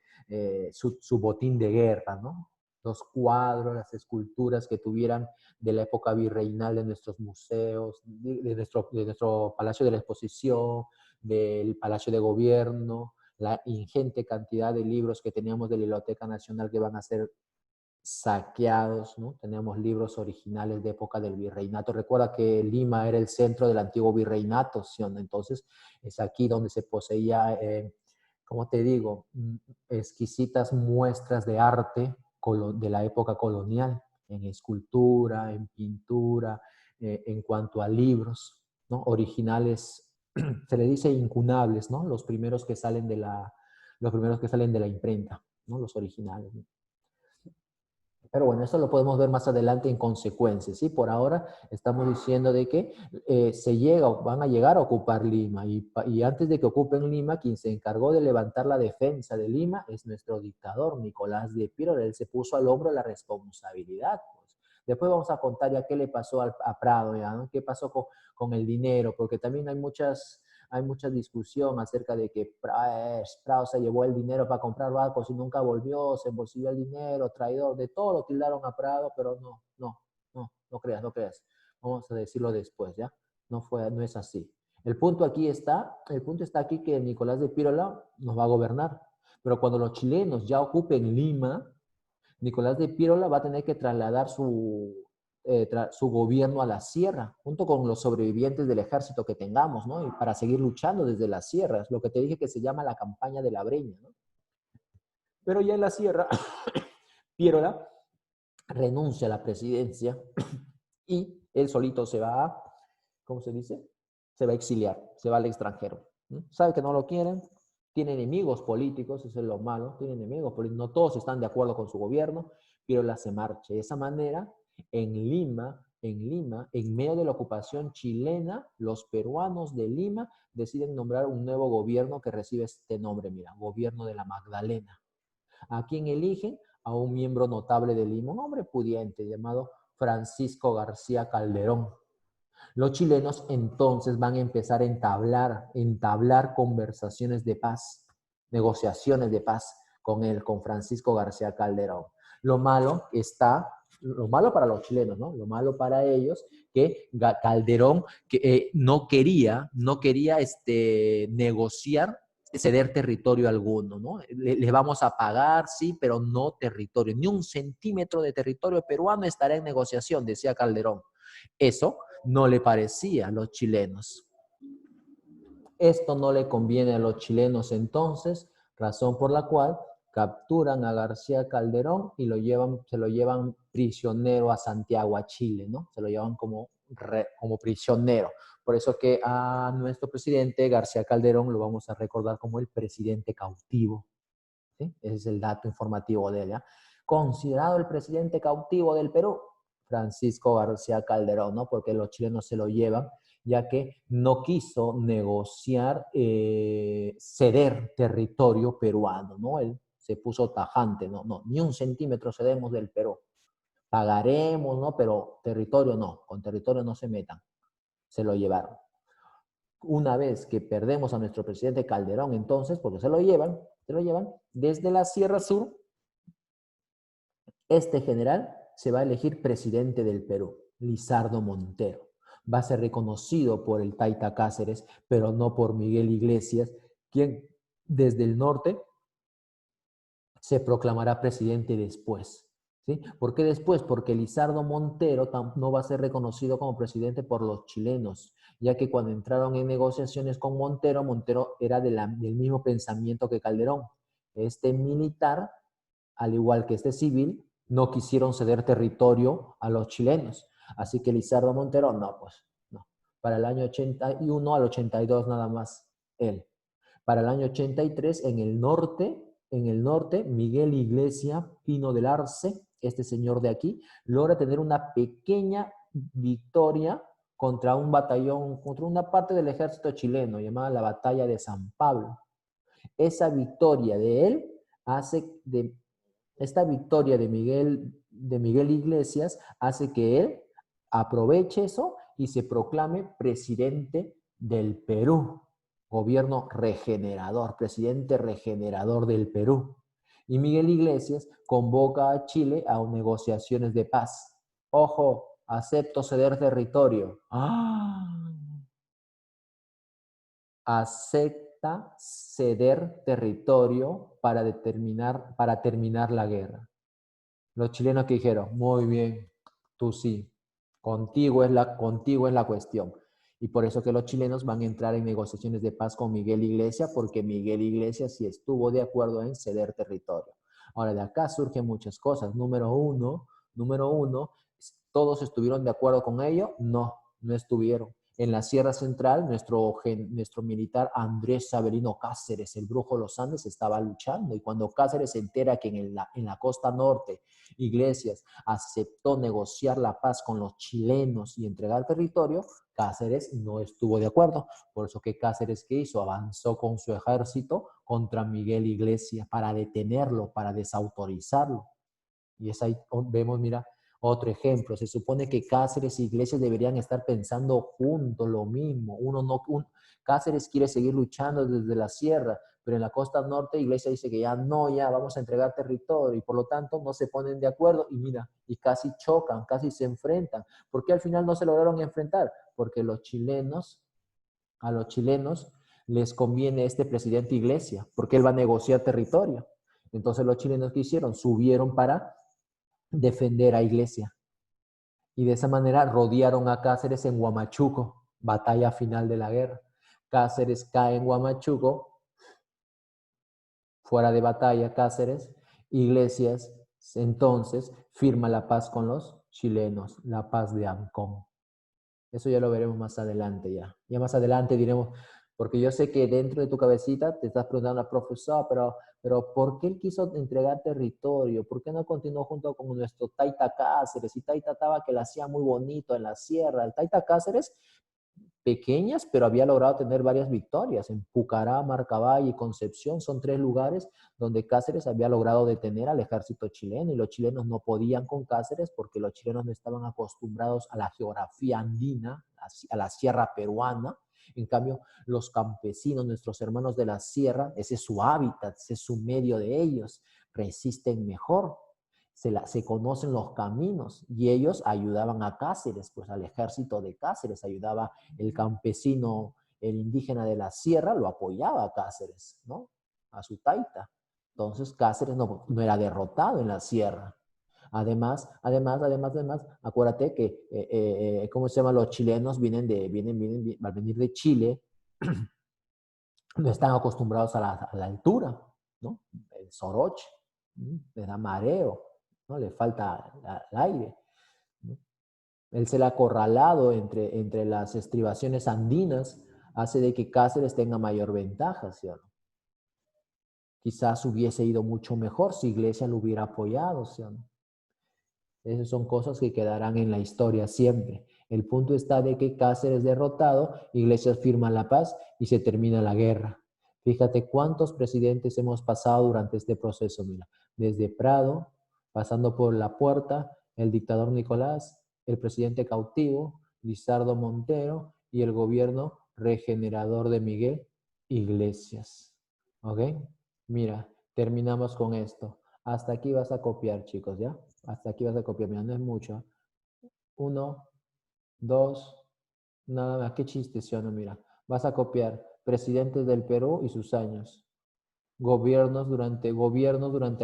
su botín de guerra, ¿no? Los cuadros, las esculturas que tuvieran de la época virreinal de nuestros museos, de nuestro Palacio de la Exposición, del Palacio de Gobierno, la ingente cantidad de libros que teníamos de la Biblioteca Nacional que van a ser saqueados, ¿no? Teníamos libros originales de época del virreinato. Recuerda que Lima era el centro del antiguo virreinato, ¿sí? Entonces es aquí donde se poseía, como te digo, exquisitas muestras de arte de la época colonial, en escultura, en pintura, en cuanto a libros, ¿no? Originales, se le dice incunables, ¿no? Los primeros que salen de la imprenta, ¿no? Los originales, ¿no? Pero bueno, eso lo podemos ver más adelante en consecuencias, ¿sí? Por ahora estamos diciendo de que van a llegar a ocupar Lima y antes de que ocupen Lima, quien se encargó de levantar la defensa de Lima es nuestro dictador, Nicolás de Piérola. Él se puso al hombro la responsabilidad, pues. Después vamos a contar ya qué le pasó a Prado, ¿ya? ¿No? ¿Qué pasó con el dinero? Porque también hay mucha discusión acerca de que Prado se llevó el dinero para comprar barcos y nunca volvió, se embolsilló el dinero, traidor, de todo lo tildaron a Prado, pero no creas, no creas. Vamos a decirlo después, ¿ya? No es así. El punto está aquí que Nicolás de Piérola nos va a gobernar, pero cuando los chilenos ya ocupen Lima, Nicolás de Piérola va a tener que trasladar su gobierno a la sierra, junto con los sobrevivientes del ejército que tengamos, ¿no? Y para seguir luchando desde las sierras, lo que te dije que se llama la campaña de la Breña, ¿no? Pero ya en la sierra, Piérola renuncia a la presidencia y él solito ¿cómo se dice? Se va a exiliar, se va al extranjero. ¿No? Sabe que no lo quieren, tiene enemigos políticos, eso es lo malo, tiene enemigos políticos, no todos están de acuerdo con su gobierno, Piérola se marcha. De esa manera, en medio de la ocupación chilena, los peruanos de Lima deciden nombrar un nuevo gobierno que recibe este nombre, mira, Gobierno de la Magdalena. ¿A quién eligen? A un miembro notable de Lima, un hombre pudiente llamado Francisco García Calderón. Los chilenos entonces van a empezar a entablar conversaciones de paz, negociaciones de paz con él, con Francisco García Calderón. Lo malo para los chilenos, ¿no? Lo malo para ellos, que Calderón no quería negociar, ceder territorio alguno, ¿no? Le vamos a pagar, sí, pero no territorio. Ni un centímetro de territorio peruano estará en negociación, decía Calderón. Eso no le parecía a los chilenos. Esto no le conviene a los chilenos entonces, razón por la cual capturan a García Calderón y se lo llevan prisionero a Santiago, a Chile, ¿no? Se lo llevan como prisionero. Por eso que a nuestro presidente García Calderón lo vamos a recordar como el presidente cautivo. ¿Sí? Ese es el dato informativo de él. ¿Ya? Considerado el presidente cautivo del Perú, Francisco García Calderón, ¿no? Porque los chilenos se lo llevan, ya que no quiso negociar, ceder territorio peruano, ¿no? Él se puso tajante, no, no, ni un centímetro cedemos del Perú. Pagaremos, ¿no? Pero territorio no, con territorio no se metan. Se lo llevaron. Una vez que perdemos a nuestro presidente Calderón, entonces, porque se lo llevan desde la Sierra Sur, este general se va a elegir presidente del Perú, Lizardo Montero. Va a ser reconocido por el Taita Cáceres, pero no por Miguel Iglesias, quien desde el norte se proclamará presidente después. ¿Sí? ¿Por qué después? Porque Lizardo Montero no va a ser reconocido como presidente por los chilenos, ya que cuando entraron en negociaciones con Montero, Montero era del mismo pensamiento que Calderón. Este militar, al igual que este civil, no quisieron ceder territorio a los chilenos. Así que Lizardo Montero, no, pues, no. Para el año 81 al 82 nada más él. Para el año 83, en el norte, Miguel Iglesia Pino del Arce, este señor de aquí, logra tener una pequeña victoria contra un batallón, contra una parte del ejército chileno, llamada la Batalla de San Pablo. Esa victoria de él esta victoria de Miguel Iglesias hace que él aproveche eso y se proclame presidente del Perú, gobierno regenerador, presidente regenerador del Perú. Y Miguel Iglesias convoca a Chile a negociaciones de paz. Ojo, acepto ceder territorio. Acepta ceder territorio para terminar la guerra. Los chilenos que dijeron, muy bien, tú sí, contigo es la cuestión. Y por eso que los chilenos van a entrar en negociaciones de paz con Miguel Iglesias, porque Miguel Iglesias sí estuvo de acuerdo en ceder territorio. Ahora, de acá surgen muchas cosas. Número uno, ¿todos estuvieron de acuerdo con ello? No, no estuvieron. En la Sierra Central, nuestro militar Andrés Saverino Cáceres, el Brujo de los Andes, estaba luchando. Y cuando Cáceres se entera que en la costa norte Iglesias aceptó negociar la paz con los chilenos y entregar territorio, Cáceres no estuvo de acuerdo. Por eso que Cáceres, ¿qué hizo? Avanzó con su ejército contra Miguel Iglesias para detenerlo, para desautorizarlo. Y es ahí vemos, mira, otro ejemplo. Se supone que Cáceres y Iglesias deberían estar pensando juntos lo mismo. Cáceres quiere seguir luchando desde la sierra, pero en la costa norte Iglesias dice que ya no, ya vamos a entregar territorio y por lo tanto no se ponen de acuerdo y mira, y casi chocan, casi se enfrentan. ¿Por qué al final no se lograron enfrentar? Porque a los chilenos les conviene este presidente Iglesias, porque él va a negociar territorio. Entonces los chilenos que hicieron, subieron para defender a Iglesia. Y de esa manera rodearon a Cáceres en Huamachuco, batalla final de la guerra. Cáceres cae en Huamachuco, fuera de batalla Cáceres. Iglesias entonces firma la paz con los chilenos, la paz de Ancón. Eso ya lo veremos más adelante ya. Ya más adelante diremos, porque yo sé que dentro de tu cabecita te estás preguntando al profesor, pero ¿por qué él quiso entregar territorio? ¿Por qué no continuó junto con nuestro Taita Cáceres? Y Taita estaba que la hacía muy bonito en la sierra. El Taita Cáceres, pequeñas, pero había logrado tener varias victorias. En Pucará, Marcabay y Concepción son 3 lugares donde Cáceres había logrado detener al ejército chileno y los chilenos no podían con Cáceres porque los chilenos no estaban acostumbrados a la geografía andina, a la sierra peruana. En cambio, los campesinos, nuestros hermanos de la sierra, ese es su hábitat, ese es su medio de ellos, resisten mejor, se conocen los caminos y ellos ayudaban a Cáceres, pues al ejército de Cáceres, ayudaba el campesino, el indígena de la sierra, lo apoyaba a Cáceres, ¿no? A su taita. Entonces Cáceres no era derrotado en la sierra. Además, acuérdate que, ¿cómo se llama? Los chilenos vienen, al venir de Chile, no están acostumbrados a la altura, ¿no? El soroche, le da mareo, ¿no? Le falta el aire, ¿no? El ser acorralado entre las estribaciones andinas hace de que Cáceres tenga mayor ventaja, ¿sí o no? Quizás hubiese ido mucho mejor si Iglesia lo hubiera apoyado, ¿sí o no? Esas son cosas que quedarán en la historia siempre. El punto está de que Cáceres derrotado, Iglesias firma la paz y se termina la guerra. Fíjate cuántos presidentes hemos pasado durante este proceso, mira, desde Prado, pasando por La Puerta, el dictador Nicolás, el presidente cautivo, Lizardo Montero y el gobierno regenerador de Miguel Iglesias. ¿Ok? Mira, terminamos con esto. Hasta aquí vas a copiar, chicos, ¿ya? Hasta aquí vas a copiar. Mira, no es mucho. 1, 2, nada más. Qué chiste, ¿sí o no? Mira, vas a copiar presidentes del Perú y sus años. Gobiernos durante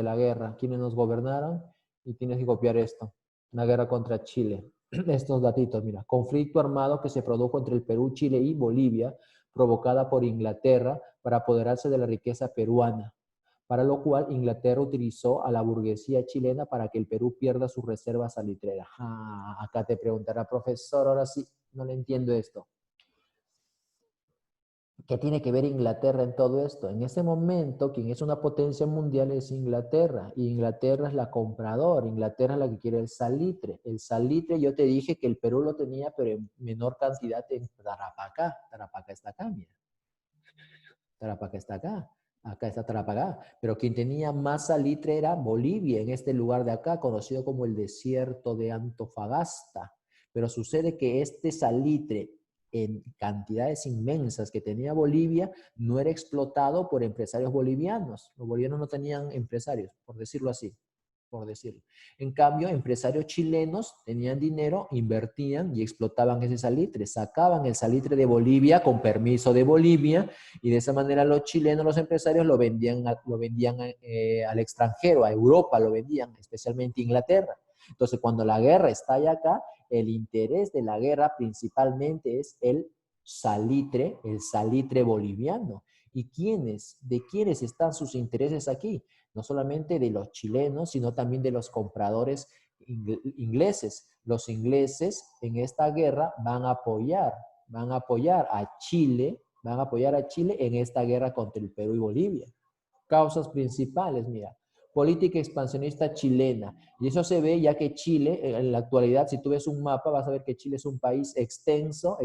la guerra. ¿Quiénes nos gobernaron? Y tienes que copiar esto. Una guerra contra Chile. Estos datitos, mira. Conflicto armado que se produjo entre el Perú, Chile y Bolivia, provocada por Inglaterra para apoderarse de la riqueza peruana, para lo cual Inglaterra utilizó a la burguesía chilena para que el Perú pierda sus reservas salitreras. Acá te preguntará, profesor, ahora sí, no le entiendo esto. ¿Qué tiene que ver Inglaterra en todo esto? En ese momento, quien es una potencia mundial es Inglaterra, y Inglaterra es la compradora, Inglaterra es la que quiere el salitre. El salitre, yo te dije que el Perú lo tenía, pero en menor cantidad en Tarapacá. Tarapacá está acá, mira. Tarapacá está acá. Acá está Tarapacá. Pero quien tenía más salitre era Bolivia, en este lugar de acá, conocido como el desierto de Antofagasta. Pero sucede que este salitre en cantidades inmensas que tenía Bolivia no era explotado por empresarios bolivianos. Los bolivianos no tenían empresarios, por decirlo así. Por decirlo. En cambio, empresarios chilenos tenían dinero, invertían y explotaban ese salitre. Sacaban el salitre de Bolivia con permiso de Bolivia y de esa manera los chilenos, los empresarios lo vendían al extranjero, a Europa lo vendían, especialmente a Inglaterra. Entonces, cuando la guerra estalla acá, el interés de la guerra principalmente es el salitre boliviano. ¿Y de quiénes están sus intereses aquí? No solamente de los chilenos, sino también de los compradores ingleses. Los ingleses en esta guerra van a apoyar a Chile, en esta guerra contra el Perú y Bolivia. Causas principales, mira, política expansionista chilena. Y eso se ve ya que Chile, en la actualidad, si tú ves un mapa, vas a ver que Chile es un país extenso,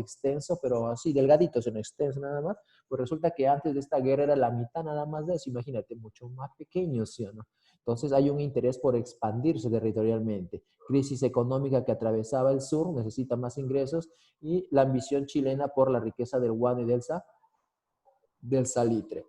pero así, delgadito, sino extenso nada más. Pues resulta que antes de esta guerra era la mitad nada más de eso, imagínate, mucho más pequeño, ¿sí o no? Entonces hay un interés por expandirse territorialmente. Crisis económica que atravesaba el sur, necesita más ingresos, y la ambición chilena por la riqueza del guano y del salitre.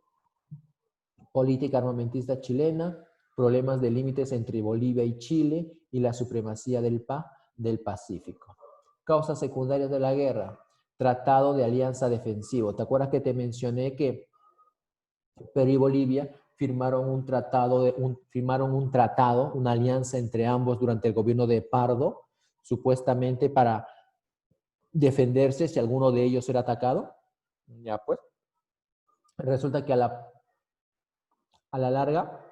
Política armamentista chilena, problemas de límites entre Bolivia y Chile y la supremacía del Pacífico. Causas secundarias de la guerra, tratado de alianza defensivo. ¿Te acuerdas que te mencioné que Perú y Bolivia firmaron un tratado, una alianza entre ambos durante el gobierno de Pardo, supuestamente para defenderse si alguno de ellos era atacado? Ya pues. Resulta que a la larga,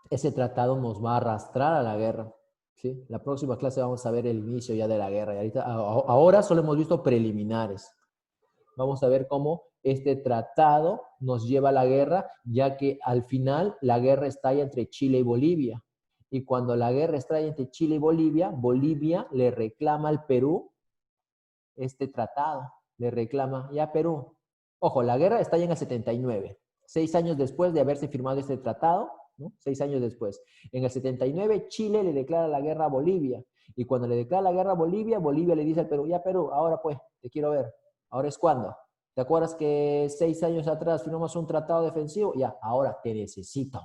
ese tratado nos va a arrastrar a la guerra. ¿Sí? La próxima clase vamos a ver el inicio ya de la guerra. Y ahora solo hemos visto preliminares. Vamos a ver cómo este tratado nos lleva a la guerra, ya que al final la guerra estalla entre Chile y Bolivia. Y cuando la guerra estalla entre Chile y Bolivia, Bolivia le reclama al Perú este tratado. Le reclama, ya Perú. Ojo, la guerra estalla en el 79. 6 años después de haberse firmado este tratado, ¿no? 6 años después. En el 79, Chile le declara la guerra a Bolivia. Y cuando le declara la guerra a Bolivia, Bolivia le dice al Perú, ya Perú, ahora pues, te quiero ver. ¿Ahora es cuándo? ¿Te acuerdas que 6 años atrás firmamos un tratado defensivo? Ya, ahora te necesito.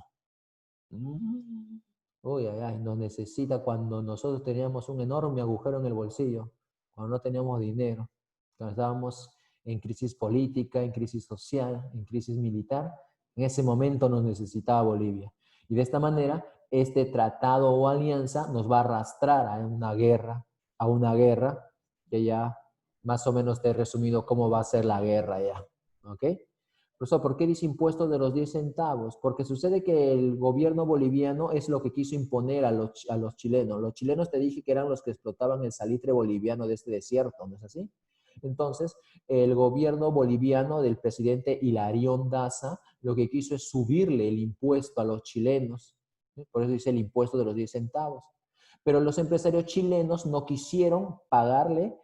Uy, ay, ay, nos necesita cuando nosotros teníamos un enorme agujero en el bolsillo, cuando no teníamos dinero, cuando estábamos en crisis política, en crisis social, en crisis militar. En ese momento nos necesitaba Bolivia. Y de esta manera, este tratado o alianza nos va a arrastrar a una guerra, que ya más o menos te he resumido cómo va a ser la guerra ya. ¿Ok? Profesor, ¿por qué dice impuestos de los 10 centavos? Porque sucede que el gobierno boliviano es lo que quiso imponer a los chilenos. Los chilenos te dije que eran los que explotaban el salitre boliviano de este desierto, ¿no es así? Entonces, el gobierno boliviano del presidente Hilarión Daza lo que quiso es subirle el impuesto a los chilenos. ¿Sí? Por eso dice el impuesto de los 10 centavos. Pero los empresarios chilenos no quisieron pagarle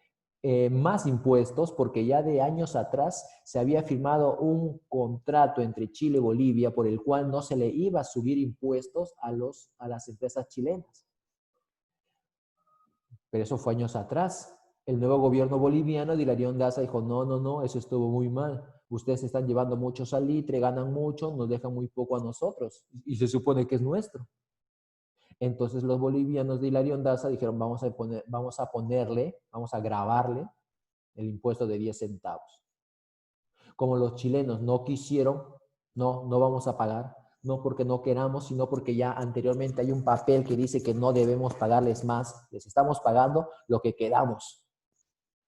más impuestos porque ya de años atrás se había firmado un contrato entre Chile y Bolivia por el cual no se le iba a subir impuestos a las empresas chilenas. Pero eso fue años atrás. El nuevo gobierno boliviano de Hilarión Daza dijo, no, no, no, eso estuvo muy mal. Ustedes están llevando mucho salitre, ganan mucho, nos dejan muy poco a nosotros. Y se supone que es nuestro. Entonces los bolivianos de Hilarión Daza dijeron, vamos a grabarle el impuesto de 10 centavos. Como los chilenos no quisieron, no vamos a pagar, no porque no queramos, sino porque ya anteriormente hay un papel que dice que no debemos pagarles más, les estamos pagando lo que queramos.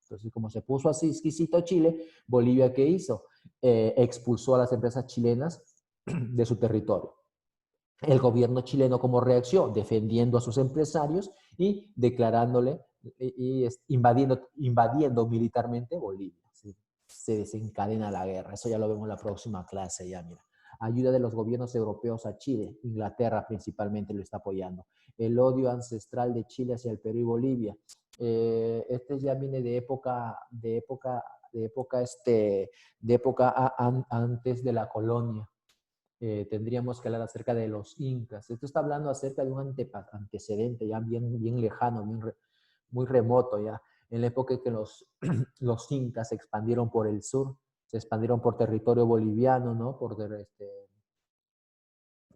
Entonces, como se puso así exquisito Chile, Bolivia, ¿qué hizo? Expulsó a las empresas chilenas de su territorio. El gobierno chileno como reacción, defendiendo a sus empresarios y declarándole y invadiendo militarmente Bolivia. ¿Sí? Se desencadena la guerra. Eso ya lo vemos en la próxima clase, ya mira. Ayuda de los gobiernos europeos a Chile. Inglaterra principalmente lo está apoyando. El odio ancestral de Chile hacia el Perú y Bolivia. Este ya viene de época antes de la colonia. Tendríamos que hablar acerca de los incas. Esto está hablando acerca de un antecedente ya bien lejano, muy remoto ya, en la época en que los incas se expandieron por el sur, se expandieron por territorio boliviano, ¿no? Por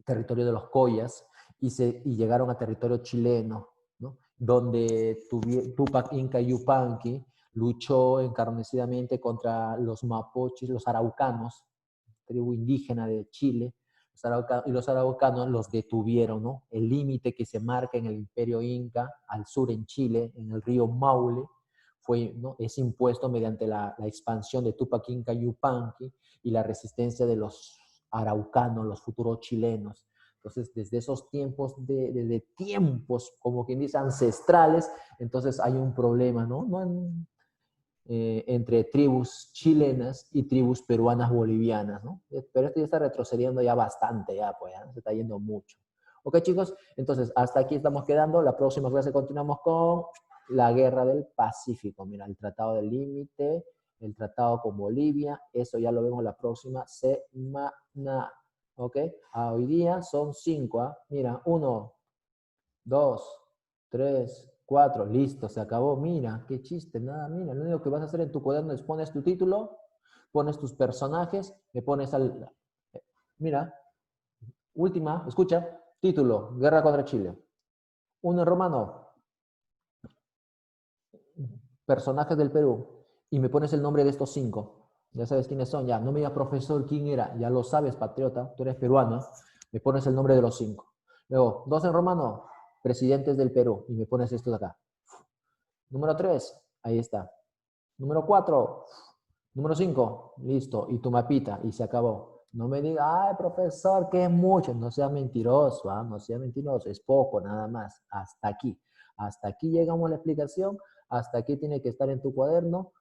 territorio de los Collas, y llegaron a territorio chileno, ¿no? Donde Tupac Inca Yupanqui luchó encarnecidamente contra los mapuches, los araucanos, tribu indígena de Chile, y los araucanos los detuvieron, ¿no? El límite que se marca en el imperio inca, al sur en Chile, en el río Maule, es impuesto mediante la expansión de Tupac Inca Yupanqui y la resistencia de los araucanos, los futuros chilenos. Entonces, desde esos tiempos, desde tiempos, como quien dice, ancestrales, entonces hay un problema, ¿no? Entre tribus chilenas y tribus peruanas bolivianas, ¿no? Pero esto ya está retrocediendo ya bastante, pues ya se está yendo mucho. Ok, chicos, entonces hasta aquí estamos quedando. La próxima clase continuamos con la guerra del Pacífico. Mira, el tratado del límite, el tratado con Bolivia, eso ya lo vemos la próxima semana. Ok, hoy día son 5, ¿ah? Mira, 1, 2, 3, 4, listo, se acabó. Mira, qué chiste, nada, mira, lo único que vas a hacer en tu cuaderno es pones tu título, pones tus personajes, le pones mira, última, escucha, título, Guerra contra Chile. Uno en romano, personajes del Perú, y me pones el nombre de estos 5. Ya sabes quiénes son, ya, no me digas profesor quién era, ya lo sabes, patriota, tú eres peruano, me pones el nombre de los 5. Luego, 2 en romano, presidentes del Perú, y me pones estos acá. Número 3, ahí está. Número 4, número 5, listo. Y tu mapita, y se acabó. No me diga, ay, profesor, que es mucho. No sea mentiroso, ¿ah? No sea mentiroso. Es poco, nada más. Hasta aquí. Hasta aquí llegamos a la explicación. Hasta aquí tiene que estar en tu cuaderno.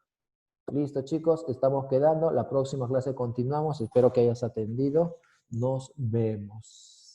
Listo, chicos, estamos quedando. La próxima clase continuamos. Espero que hayas atendido. Nos vemos.